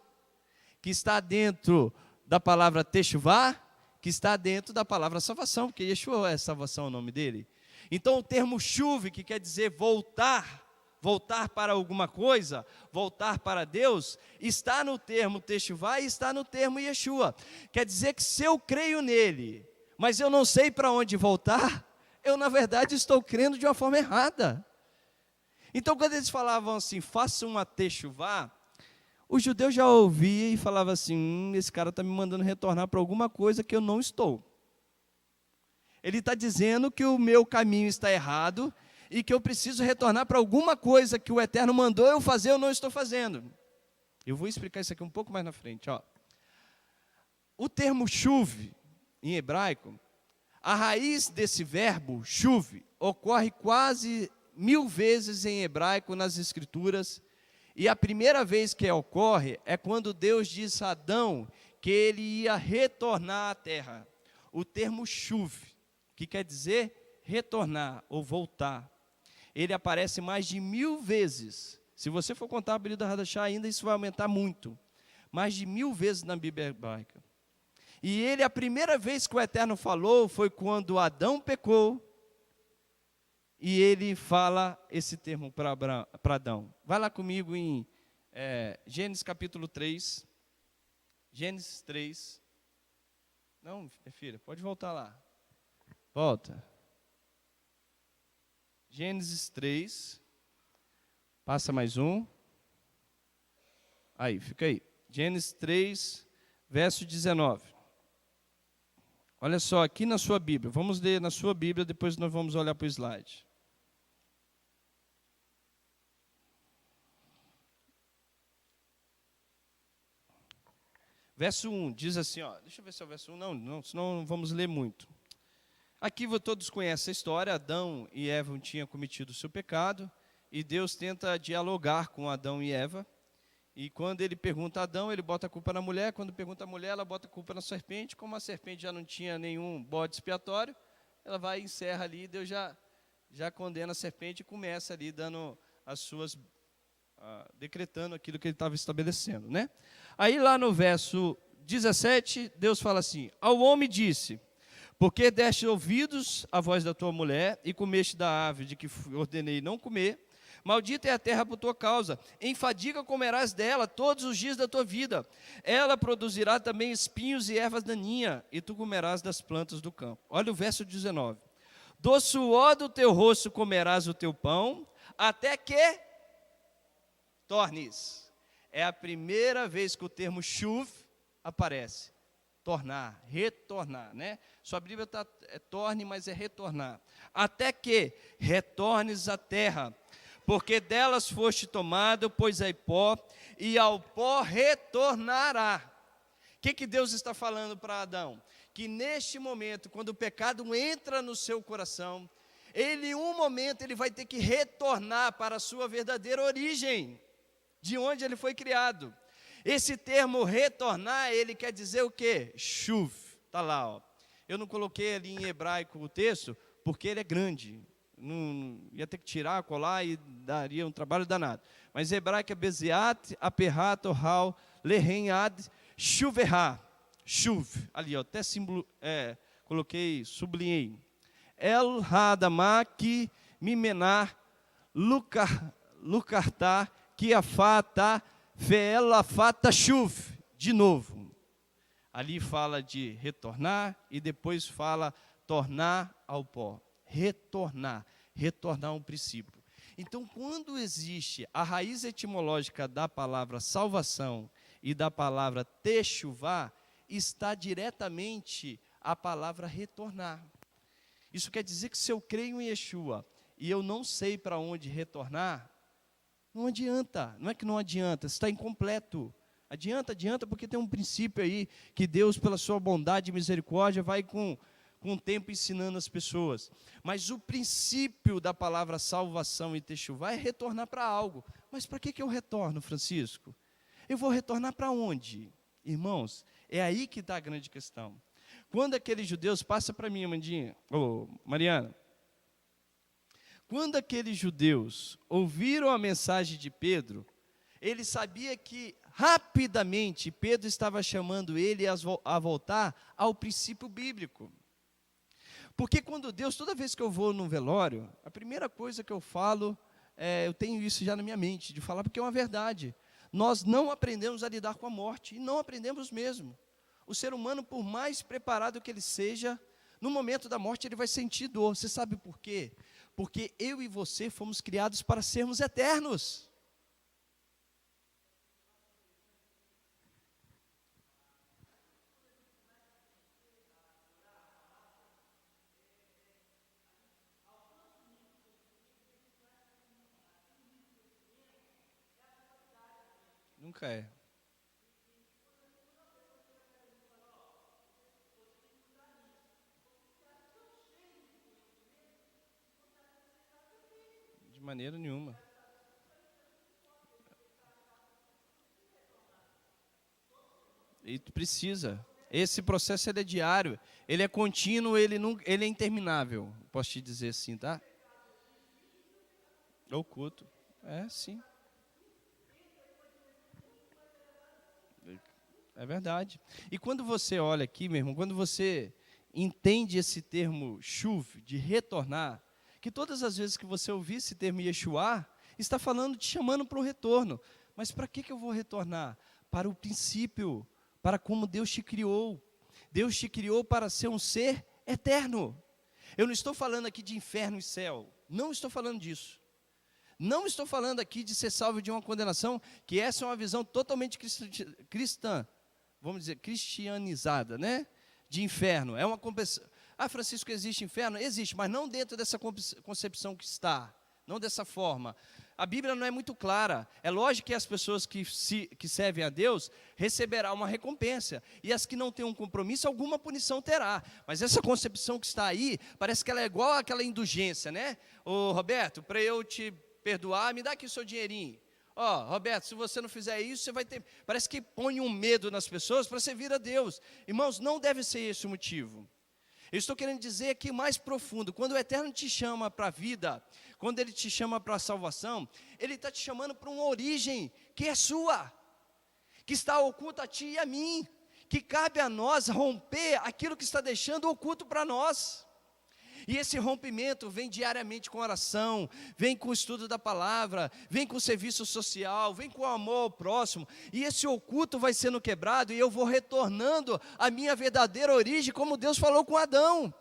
que está dentro da palavra techuvá, que está dentro da palavra salvação, porque Yeshua é salvação o nome dele. Então o termo shuv, que quer dizer voltar para alguma coisa, voltar para Deus, está no termo techuvá e está no termo Yeshua. Quer dizer que se eu creio nele, mas eu não sei para onde voltar, eu na verdade estou crendo de uma forma errada. Então, quando eles falavam assim, faça uma techuvá, o judeu já ouvia e falava assim, esse cara está me mandando retornar para alguma coisa que eu não estou. Ele está dizendo que o meu caminho está errado e que eu preciso retornar para alguma coisa que o Eterno mandou eu fazer, eu não estou fazendo. Eu vou explicar isso aqui um pouco mais na frente. Ó. O termo shuv, em hebraico, a raiz desse verbo, shuv, ocorre quase 1000 vezes em hebraico nas Escrituras, e a primeira vez que ocorre é quando Deus diz a Adão que ele ia retornar à terra. O termo shuv, que quer dizer retornar ou voltar, ele aparece mais de 1000 vezes. Se você for contar a Bíblia da Hadashah ainda, isso vai aumentar muito. Mais de 1000 vezes na Bíblia hebraica. E ele, a primeira vez que o Eterno falou, foi quando Adão pecou, e ele fala esse termo para Adão. Vai lá comigo em Gênesis capítulo 3. Gênesis 3. Não, filha, pode voltar lá. Volta. Gênesis 3. Passa mais um. Aí, fica aí. Gênesis 3, verso 19. Olha só, aqui na sua Bíblia. Vamos ler na sua Bíblia, depois nós vamos olhar para o slide. Verso 1 diz assim, ó, deixa eu ver se é o verso 1, não, senão não vamos ler muito. Aqui todos conhecem a história, Adão e Eva tinham cometido o seu pecado, e Deus tenta dialogar com Adão e Eva, e quando ele pergunta a Adão, ele bota a culpa na mulher, quando pergunta a mulher, ela bota a culpa na serpente, como a serpente já não tinha nenhum bode expiatório, ela vai e encerra ali, e Deus já condena a serpente e começa ali dando as suas... decretando aquilo que ele estava estabelecendo, né? Aí lá no verso 17, Deus fala assim, ao homem disse, porque deste ouvidos à voz da tua mulher e comeste da árvore de que ordenei não comer, maldita é a terra por tua causa, em fadiga comerás dela todos os dias da tua vida, ela produzirá também espinhos e ervas daninhas, e tu comerás das plantas do campo. Olha o verso 19, do suor do teu rosto comerás o teu pão, até que tornes. É a primeira vez que o termo chuv aparece. Tornar, retornar, né? Sua Bíblia está torne, mas é retornar. Até que retornes à terra, porque delas foste tomado, pois é pó, e ao pó retornará. O que Deus está falando para Adão? Que neste momento, quando o pecado entra no seu coração, ele, em um momento, ele vai ter que retornar para a sua verdadeira origem, de onde ele foi criado. Esse termo retornar, ele quer dizer o quê? Shuv, está lá, ó. Eu não coloquei ali em hebraico o texto, porque ele é grande, não, ia ter que tirar, colar e daria um trabalho danado. Mas hebraico é Bezeat, Aperrat, Ohal, Lehenad, Shuverá, Shuv, ali, ó, até símbolo, coloquei, sublinhei. El Hadamaki, Mimenar, Lucartá, Kiafata, Feelafata, Shuv, de novo. Ali fala de retornar e depois fala tornar ao pó. Retornar um princípio. Então, quando existe a raiz etimológica da palavra salvação e da palavra techuvá, está diretamente a palavra retornar. Isso quer dizer que se eu creio em Yeshua e eu não sei para onde retornar, não adianta, não é que não adianta, está incompleto. Adianta, porque tem um princípio aí que Deus, pela sua bondade e misericórdia, vai com o tempo ensinando as pessoas. Mas o princípio da palavra salvação e techuvá é retornar para algo. Mas para que eu retorno, Francisco? Eu vou retornar para onde? Irmãos, é aí que está a grande questão. Quando aqueles judeus, passa para mim, Amandinha, Mariana. Quando aqueles judeus ouviram a mensagem de Pedro, ele sabia que rapidamente Pedro estava chamando ele a voltar ao princípio bíblico. Porque quando Deus, toda vez que eu vou num velório, a primeira coisa que eu falo, eu tenho isso já na minha mente, de falar porque é uma verdade. Nós não aprendemos a lidar com a morte, e não aprendemos mesmo. O ser humano, por mais preparado que ele seja, no momento da morte ele vai sentir dor. Você sabe por quê? Porque eu e você fomos criados para sermos eternos. Nunca é. De maneira nenhuma. E tu precisa. Esse processo ele é diário, ele é contínuo, ele é interminável. Posso te dizer assim, tá? É o culto. É, sim. É verdade. E quando você olha aqui, meu irmão, quando você entende esse termo chuv, de retornar, que todas as vezes que você ouvir esse termo Yeshua, está falando, te chamando para o retorno. Mas para que eu vou retornar? Para o princípio, para como Deus te criou. Deus te criou para ser um ser eterno. Eu não estou falando aqui de inferno e céu. Não estou falando disso. Não estou falando aqui de ser salvo de uma condenação, que essa é uma visão totalmente cristã, vamos dizer, cristianizada, né? De inferno. É uma concepção. Ah, Francisco, existe inferno? Existe, mas não dentro dessa concepção que está, não dessa forma. A Bíblia não é muito clara. É lógico que as pessoas que servem a Deus receberão uma recompensa, e as que não têm um compromisso, alguma punição terá. Mas essa concepção que está aí, parece que ela é igual àquela indulgência, né? Ô Roberto, para eu te perdoar, me dá aqui o seu dinheirinho. Ó, Roberto, se você não fizer isso, você vai ter... Parece que põe um medo nas pessoas para servir a Deus. Irmãos, não deve ser esse o motivo. Eu estou querendo dizer aqui mais profundo, quando o Eterno te chama para a vida, quando Ele te chama para a salvação, Ele está te chamando para uma origem que é sua, que está oculta a ti e a mim, que cabe a nós romper aquilo que está deixando oculto para nós. E esse rompimento vem diariamente com oração, vem com o estudo da palavra, vem com o serviço social, vem com o amor ao próximo. E esse oculto vai sendo quebrado e eu vou retornando à minha verdadeira origem, como Deus falou com Adão.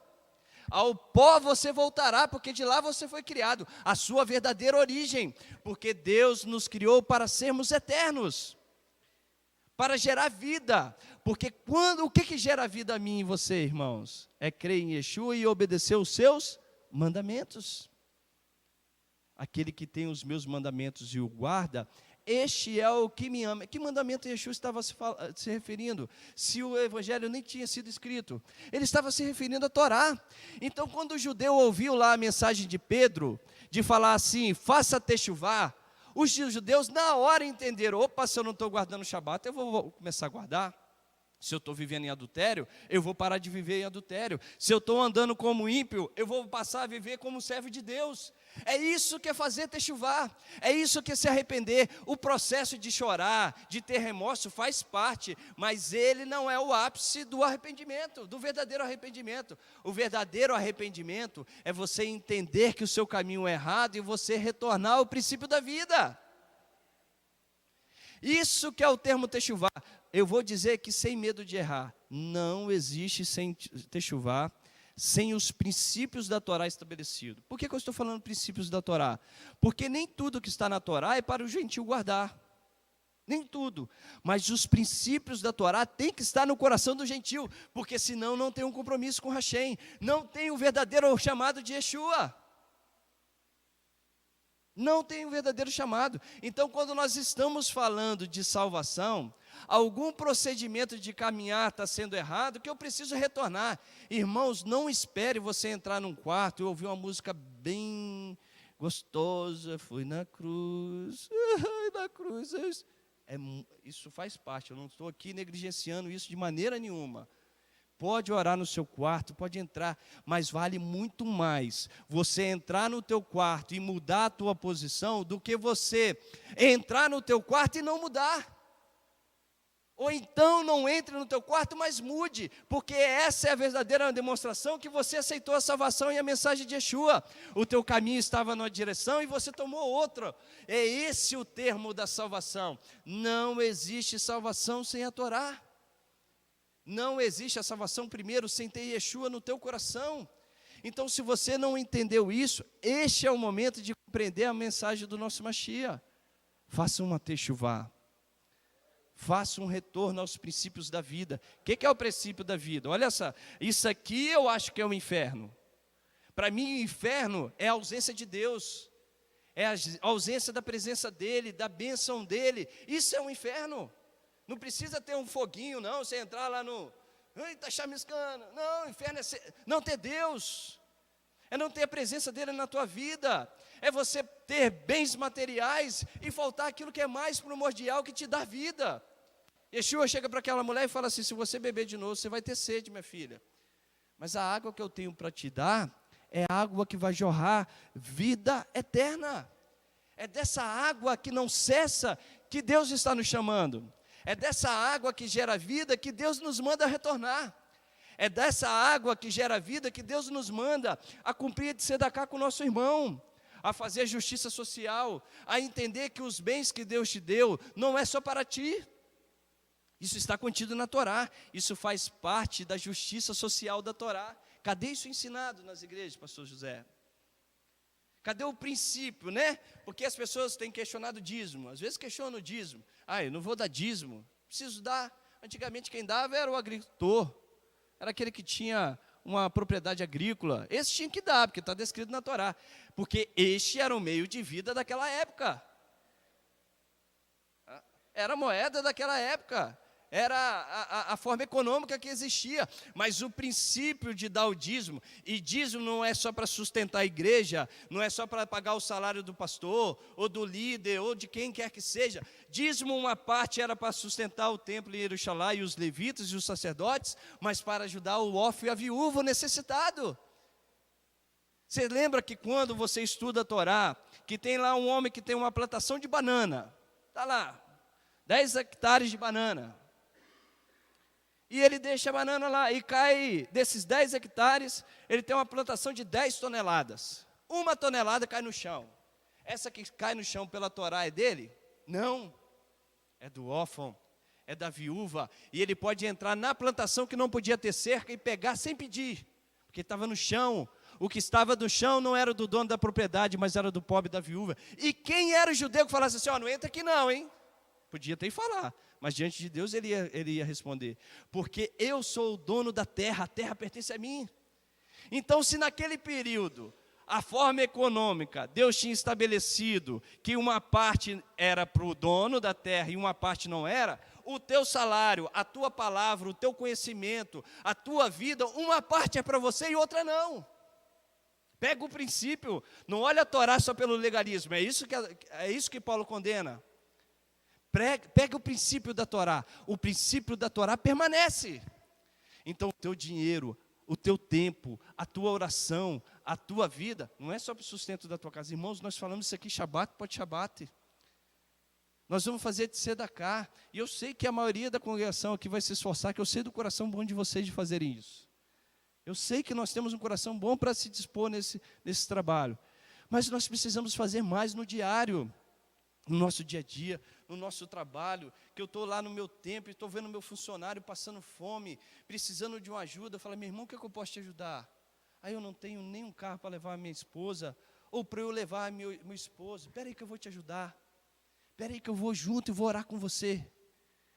Ao pó você voltará, porque de lá você foi criado, a sua verdadeira origem. Porque Deus nos criou para sermos eternos, para gerar vida. Porque o que gera vida a mim e você, irmãos? É crer em Yeshua e obedecer os seus mandamentos. Aquele que tem os meus mandamentos e o guarda, este é o que me ama. Que mandamento Yeshua estava se referindo? Se o evangelho nem tinha sido escrito. Ele estava se referindo à Torá. Então, quando o judeu ouviu lá a mensagem de Pedro, de falar assim, faça techuvá, os judeus na hora entenderam, opa, se eu não estou guardando o Shabat, eu vou começar a guardar. Se eu estou vivendo em adultério, eu vou parar de viver em adultério. Se eu estou andando como ímpio, eu vou passar a viver como servo de Deus. É isso que é fazer techuvá, é isso que é se arrepender. O processo de chorar, de ter remorso faz parte, mas ele não é o ápice do arrependimento, do verdadeiro arrependimento. O verdadeiro arrependimento é você entender que o seu caminho é errado e você retornar ao princípio da vida. Isso que é o termo techuvá. Eu vou dizer que sem medo de errar, não existe sem techuvá, sem os princípios da Torá estabelecidos. Por que eu estou falando princípios da Torá? Porque nem tudo que está na Torá é para o gentil guardar. Nem tudo. Mas os princípios da Torá têm que estar no coração do gentil, porque senão não tem um compromisso com Hashem, não tem o verdadeiro chamado de Yeshua. Não tem um verdadeiro chamado. Então, quando nós estamos falando de salvação, algum procedimento de caminhar está sendo errado, que eu preciso retornar. Irmãos, não espere você entrar num quarto e ouvir uma música bem gostosa, fui na cruz, na cruz. Isso faz parte, eu não estou aqui negligenciando isso de maneira nenhuma. Pode orar no seu quarto, pode entrar, mas vale muito mais você entrar no teu quarto e mudar a tua posição do que você entrar no teu quarto e não mudar. Ou então não entre no teu quarto, mas mude, porque essa é a verdadeira demonstração que você aceitou a salvação e a mensagem de Yeshua. O teu caminho estava numa direção e você tomou outra. É esse o termo da salvação. Não existe salvação sem a Torá. Não existe a salvação primeiro sem ter Yeshua no teu coração. Então, se você não entendeu isso, este é o momento de compreender a mensagem do nosso Mashiach. Faça uma techuvá. Faça um retorno aos princípios da vida. O que é o princípio da vida? Olha só, isso aqui eu acho que é o inferno. Para mim, o inferno é a ausência de Deus. É a ausência da presença dEle, da bênção dEle. Isso é um inferno. Não precisa ter um foguinho, não, você entrar lá no... Está chamiscando. Não, o inferno é não ter Deus. É não ter a presença dEle na tua vida. É você ter bens materiais e faltar aquilo que é mais primordial, que te dá vida. Yeshua chega para aquela mulher e fala assim, se você beber de novo, você vai ter sede, minha filha. Mas a água que eu tenho para te dar, é a água que vai jorrar vida eterna. É dessa água que não cessa, que Deus está nos chamando. É dessa água que gera vida que Deus nos manda retornar. É dessa água que gera vida que Deus nos manda a cumprir de sedacá com o nosso irmão, a fazer justiça social, a entender que os bens que Deus te deu não é só para ti. Isso está contido na Torá, isso faz parte da justiça social da Torá. Cadê isso ensinado nas igrejas, pastor José? Cadê o princípio, né? Porque as pessoas têm questionado o dízimo. Às vezes questionam o dízimo. Eu não vou dar dízimo. Preciso dar. Antigamente quem dava era o agricultor. Era aquele que tinha uma propriedade agrícola. Esse tinha que dar, porque está descrito na Torá. Porque este era o meio de vida daquela época. Era a moeda daquela época. Era a forma econômica que existia, mas o princípio de dar o dízimo, e dízimo não é só para sustentar a igreja, não é só para pagar o salário do pastor, ou do líder, ou de quem quer que seja. Dízimo, uma parte era para sustentar o templo em Jerusalém e os levitas e os sacerdotes, mas para ajudar o órfão e a viúva, o necessitado. Você lembra que quando você estuda a Torá, que tem lá um homem que tem uma plantação de banana, está lá, 10 hectares de banana, e ele deixa a banana lá, e cai, desses 10 hectares, ele tem uma plantação de 10 toneladas. 1 tonelada cai no chão. Essa que cai no chão pela Torá é dele? Não. É do órfão, é da viúva. E ele pode entrar na plantação que não podia ter cerca e pegar sem pedir, porque estava no chão. O que estava no chão não era do dono da propriedade, mas era do pobre, da viúva. E quem era o judeu que falasse assim, não entra aqui não, hein? Podia até falar, mas diante de Deus ele ia responder, porque eu sou o dono da terra, a terra pertence a mim. Então, se naquele período, a forma econômica, Deus tinha estabelecido que uma parte era para o dono da terra e uma parte não era, o teu salário, a tua palavra, o teu conhecimento, a tua vida, uma parte é para você e outra não. Pega o princípio, não olha a Torá só pelo legalismo, é isso que Paulo condena. Pega o princípio da Torá. O princípio da Torá permanece. Então, o teu dinheiro, o teu tempo, a tua oração, a tua vida, não é só para o sustento da tua casa. Irmãos, nós falamos isso aqui, Shabat, pode Shabat. Nós vamos fazer de Sedacá. E eu sei que a maioria da congregação aqui vai se esforçar, que eu sei do coração bom de vocês de fazerem isso. Eu sei que nós temos um coração bom para se dispor nesse trabalho. Mas nós precisamos fazer mais no diário. No nosso dia a dia, no nosso trabalho, que eu estou lá no meu tempo, e estou vendo meu funcionário passando fome, precisando de uma ajuda, eu falo, meu irmão, o que eu posso te ajudar? Aí eu não tenho nenhum carro para levar a minha esposa, ou para eu levar meu esposo, espera aí que eu vou te ajudar, espera aí que eu vou junto e vou orar com você.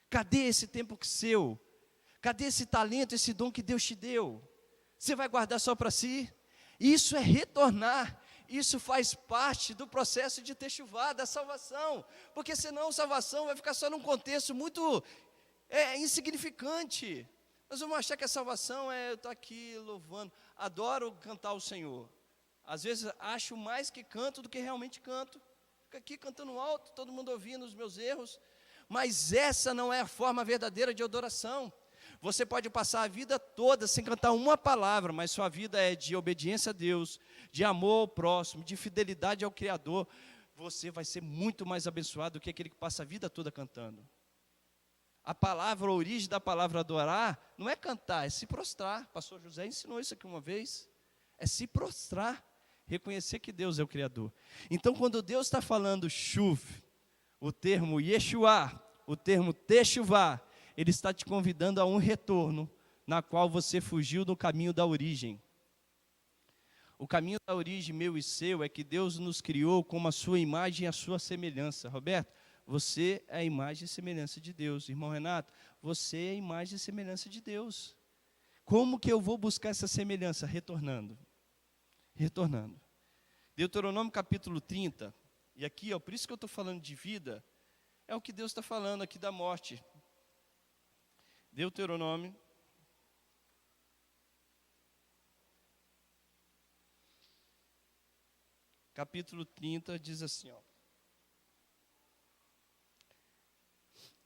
Cadê esse tempo seu? Cadê esse talento, esse dom que Deus te deu? Você vai guardar só para si? Isso é retornar. Isso faz parte do processo de techuvá, da salvação, porque senão a salvação vai ficar só num contexto muito insignificante. Nós vamos achar que a salvação eu estou aqui louvando, adoro cantar o Senhor. Às vezes acho mais que canto do que realmente canto. Fico aqui cantando alto, todo mundo ouvindo os meus erros, mas essa não é a forma verdadeira de adoração. Você pode passar a vida toda sem cantar uma palavra, mas sua vida é de obediência a Deus, de amor ao próximo, de fidelidade ao Criador. Você vai ser muito mais abençoado do que aquele que passa a vida toda cantando. A origem da palavra adorar, não é cantar, é se prostrar. Pastor José ensinou isso aqui uma vez. É se prostrar, reconhecer que Deus é o Criador. Então, quando Deus está falando chuv, o termo Yeshua, o termo techuvá, Ele está te convidando a um retorno, na qual você fugiu do caminho da origem. O caminho da origem, meu e seu, é que Deus nos criou com a sua imagem e a sua semelhança. Roberto, você é a imagem e semelhança de Deus. Irmão Renato, você é a imagem e semelhança de Deus. Como que eu vou buscar essa semelhança? Retornando. Deuteronômio capítulo 30, e aqui, por isso que eu estou falando de vida, é o que Deus está falando aqui da morte. Deuteronômio, capítulo 30, diz assim,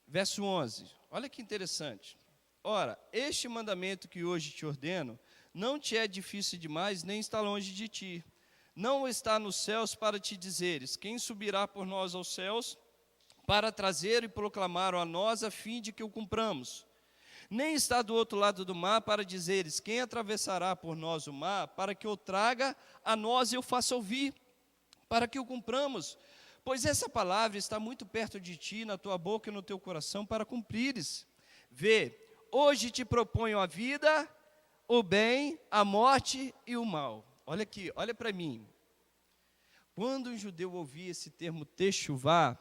verso 11, olha que interessante. Ora, este mandamento que hoje te ordeno, não te é difícil demais, nem está longe de ti. Não está nos céus para te dizeres, quem subirá por nós aos céus, para trazer e proclamar a nós, a fim de que o cumpramos. Nem está do outro lado do mar para dizeres, quem atravessará por nós o mar, para que o traga a nós e o faça ouvir, para que o cumpramos. Pois essa palavra está muito perto de ti, na tua boca e no teu coração, para cumprires. Vê, hoje te proponho a vida, o bem, a morte e o mal. Olha aqui, olha para mim. Quando um judeu ouvia esse termo techuvá,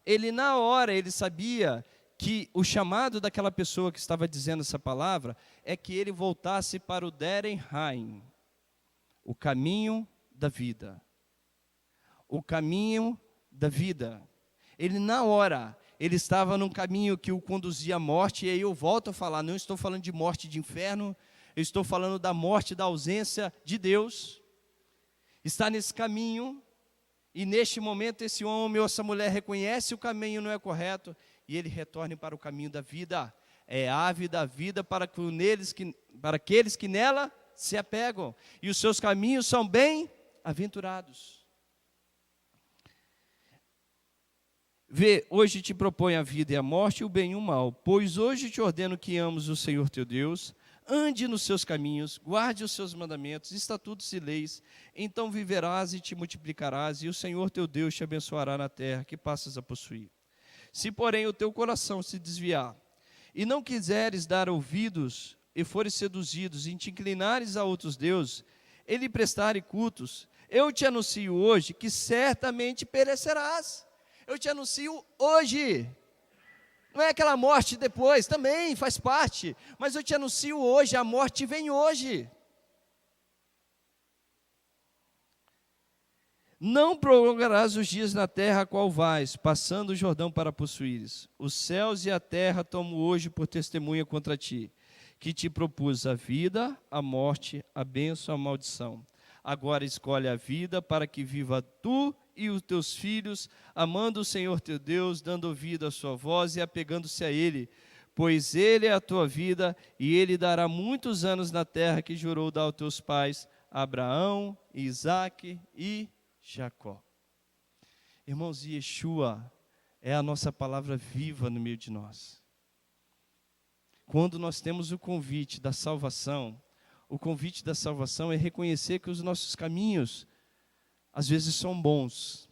ele na hora, ele sabia que o chamado daquela pessoa que estava dizendo essa palavra é que ele voltasse para o Deren Haim, o caminho da vida. O caminho da vida. Ele na hora, ele estava num caminho que o conduzia à morte, e aí eu volto a falar, não estou falando de morte de inferno, eu estou falando da morte, da ausência de Deus. Está nesse caminho, e neste momento esse homem ou essa mulher reconhece o caminho não é correto, e ele retorne para o caminho da vida. É a ave da vida para aqueles que nela se apegam, e os seus caminhos são bem-aventurados. Vê, hoje te proponho a vida e a morte, o bem e o mal. Pois hoje te ordeno que ames o Senhor teu Deus, ande nos seus caminhos, guarde os seus mandamentos, estatutos e leis, então viverás e te multiplicarás, e o Senhor teu Deus te abençoará na terra que passas a possuir. Se, porém, o teu coração se desviar, e não quiseres dar ouvidos, e fores seduzidos, e te inclinares a outros deuses, e lhe prestarem cultos, eu te anuncio hoje que certamente perecerás. Eu te anuncio hoje. Não é aquela morte depois, também faz parte. Mas eu te anuncio hoje, a morte vem hoje. Não prolongarás os dias na terra a qual vais, passando o Jordão para possuíres. Os céus e a terra tomo hoje por testemunha contra ti, que te propus a vida, a morte, a bênção, a maldição. Agora escolhe a vida para que viva tu e os teus filhos, amando o Senhor teu Deus, dando ouvido à sua voz e apegando-se a Ele, pois Ele é a tua vida, e Ele dará muitos anos na terra que jurou dar aos teus pais, Abraão, Isaque e Jacó. Irmãos, Yeshua é a nossa palavra viva no meio de nós. Quando nós temos o convite da salvação, o convite da salvação é reconhecer que os nossos caminhos às vezes são bons,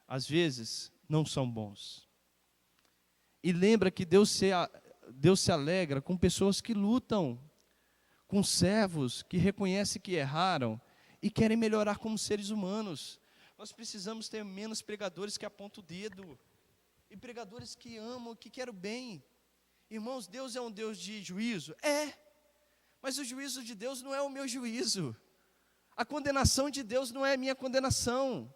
às vezes não são bons. E lembra que Deus se alegra com pessoas que lutam, com servos que reconhecem que erraram e querem melhorar como seres humanos. Nós precisamos ter menos pregadores que apontam o dedo, e pregadores que amam, que querem o bem. Irmãos, Deus é um Deus de juízo? É, mas o juízo de Deus não é o meu juízo. A condenação de Deus não é a minha condenação.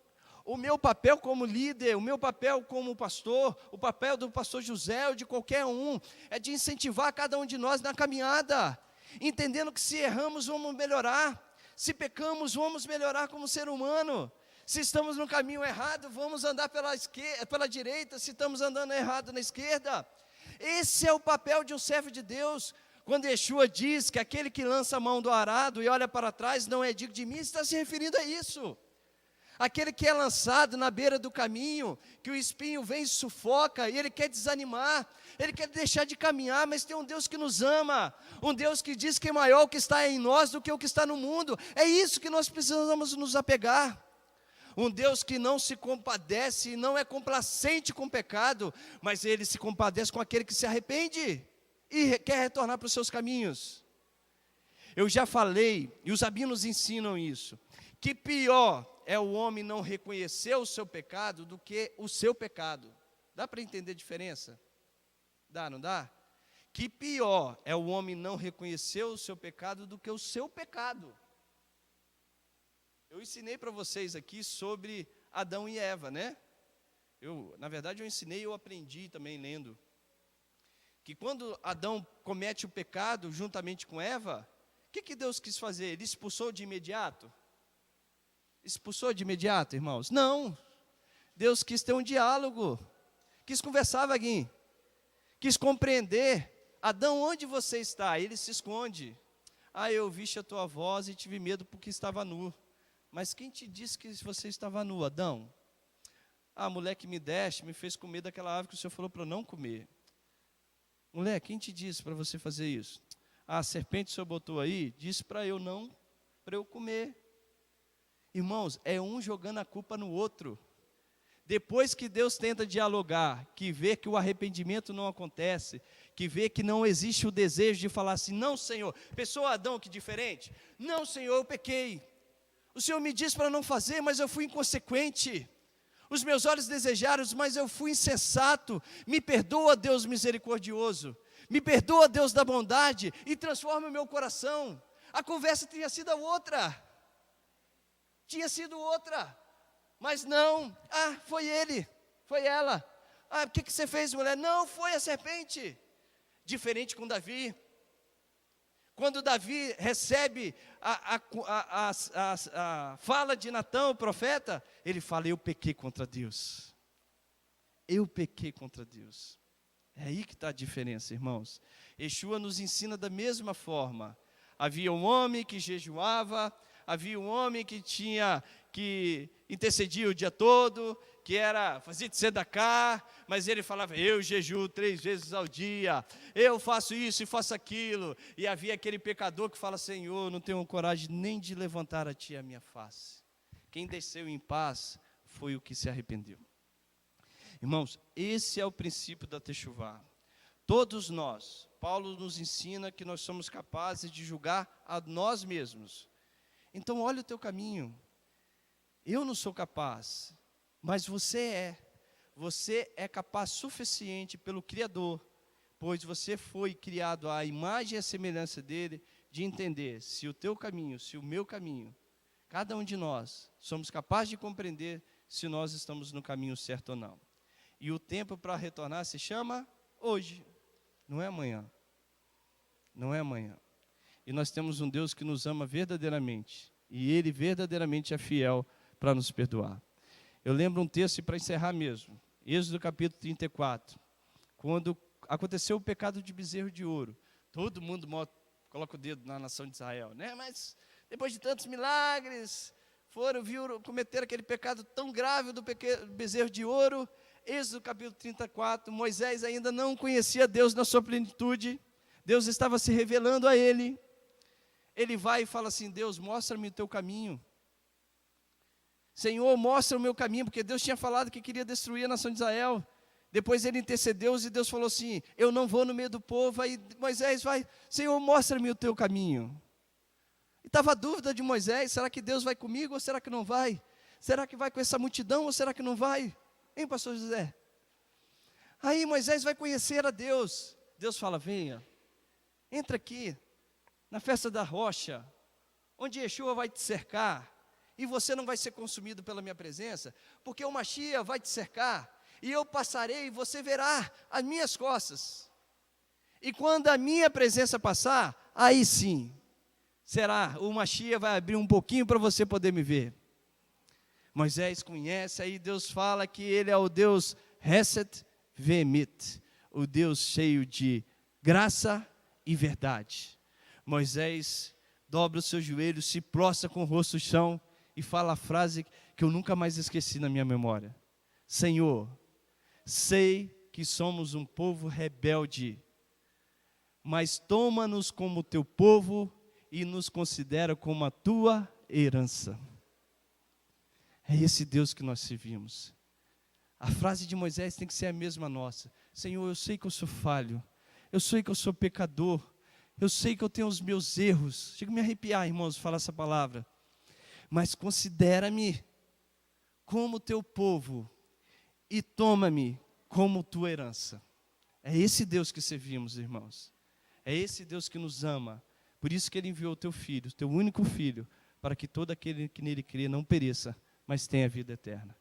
O meu papel como líder, o meu papel como pastor, o papel do pastor José ou de qualquer um, é de incentivar cada um de nós na caminhada, entendendo que se erramos, vamos melhorar. Se pecamos, vamos melhorar como ser humano. Se estamos no caminho errado, vamos andar pela direita. Se estamos andando errado na esquerda. Esse é o papel de um servo de Deus. Quando Yeshua diz que aquele que lança a mão do arado e olha para trás não é digno de mim, está se referindo a isso. Aquele que é lançado na beira do caminho, que o espinho vem e sufoca, e ele quer desanimar, ele quer deixar de caminhar, mas tem um Deus que nos ama, um Deus que diz que é maior o que está em nós do que o que está no mundo. É isso que nós precisamos nos apegar. Um Deus que não se compadece e não é complacente com o pecado, mas Ele se compadece com aquele que se arrepende e quer retornar para os seus caminhos. Eu já falei, e os rabinos ensinam isso, que pior é o homem não reconhecer o seu pecado do que o seu pecado. Dá para entender a diferença? Dá, não dá? Que pior é o homem não reconhecer o seu pecado do que o seu pecado. Eu ensinei para vocês aqui sobre Adão e Eva, né? Na verdade, eu ensinei e eu aprendi também lendo. Que quando Adão comete o pecado juntamente com Eva, o que Deus quis fazer? Ele expulsou de imediato? Expulsou de imediato, irmãos? Não. Deus quis ter um diálogo. Quis conversar, Vaguinho. Quis compreender. Adão, onde você está? Ele se esconde. Eu ouvi a tua voz e tive medo porque estava nu. Mas quem te disse que você estava nu, Adão? A mulher que me deste me fez comer daquela árvore que o Senhor falou para eu não comer. Mulher, quem te disse para você fazer isso? A serpente que o Senhor botou aí, disse para eu comer. Irmãos, é um jogando a culpa no outro. Depois que Deus tenta dialogar, que vê que o arrependimento não acontece, que vê que não existe o desejo de falar assim, não, Senhor, pessoa Adão que diferente, não, Senhor, eu pequei. O Senhor me disse para não fazer, mas eu fui inconsequente. Os meus olhos desejaram, mas eu fui insensato. Me perdoa, Deus misericordioso. Me perdoa, Deus da bondade, e transforma o meu coração. A conversa tinha sido outra. Tinha sido outra. Mas não. Foi ele. Foi ela. O que você fez, mulher? Não, foi a serpente. Diferente com Davi. Quando Davi recebe a fala de Natã, o profeta, ele fala: eu pequei contra Deus. Eu pequei contra Deus. É aí que está a diferença, irmãos. Yeshua nos ensina da mesma forma. Havia um homem que jejuava, havia um homem que intercedia o dia todo, que fazia de sedacá, mas ele falava: eu jejuo 3 vezes ao dia, eu faço isso e faço aquilo. E havia aquele pecador que fala: Senhor, não tenho coragem nem de levantar a ti a minha face. Quem desceu em paz foi o que se arrependeu. Irmãos, esse é o princípio da Techuvá. Todos nós, Paulo nos ensina que nós somos capazes de julgar a nós mesmos. Então olha o teu caminho. Eu não sou capaz, mas você é. Você é capaz suficiente pelo Criador, pois você foi criado à imagem e à semelhança dele, de entender se o teu caminho, se o meu caminho, cada um de nós, somos capazes de compreender se nós estamos no caminho certo ou não. E o tempo para retornar se chama hoje, não é amanhã. Não é amanhã. E nós temos um Deus que nos ama verdadeiramente, e Ele verdadeiramente é fiel para nos perdoar. Eu lembro um texto para encerrar mesmo, Êxodo capítulo 34, quando aconteceu o pecado de bezerro de ouro. Todo mundo coloca o dedo na nação de Israel, né? Mas depois de tantos milagres, cometeram aquele pecado tão grave do bezerro de ouro. Êxodo capítulo 34, Moisés ainda não conhecia Deus na sua plenitude, Deus estava se revelando a ele. Ele vai e fala assim: Deus, mostra-me o teu caminho. Senhor, mostra o meu caminho, porque Deus tinha falado que queria destruir a nação de Israel. Depois ele intercedeu e Deus falou assim: eu não vou no meio do povo. Aí Moisés vai: Senhor, mostra-me o teu caminho. E estava a dúvida de Moisés: será que Deus vai comigo ou será que não vai? Será que vai com essa multidão ou será que não vai? Hein, pastor José? Aí Moisés vai conhecer a Deus. Deus fala: venha, entra aqui, na festa da rocha, onde Yeshua vai te cercar, e você não vai ser consumido pela minha presença, porque o Mashiach vai te cercar, e eu passarei e você verá as minhas costas. E quando a minha presença passar, aí sim, o Mashiach vai abrir um pouquinho para você poder me ver. Moisés conhece, aí Deus fala que ele é o Deus Hesed Ve'emet, o Deus cheio de graça e verdade. Moisés dobra os seus joelhos, se prostra com o rosto no chão e fala a frase que eu nunca mais esqueci na minha memória: Senhor, sei que somos um povo rebelde, mas toma-nos como teu povo e nos considera como a tua herança. É esse Deus que nós servimos. A frase de Moisés tem que ser a mesma nossa: Senhor, eu sei que eu sou falho, eu sei que eu sou pecador, eu sei que eu tenho os meus erros. Chega a me arrepiar, irmãos, falar essa palavra. Mas considera-me como teu povo e toma-me como tua herança. É esse Deus que servimos, irmãos. É esse Deus que nos ama. Por isso que Ele enviou o teu Filho, teu único Filho, para que todo aquele que nele crê não pereça, mas tenha vida eterna.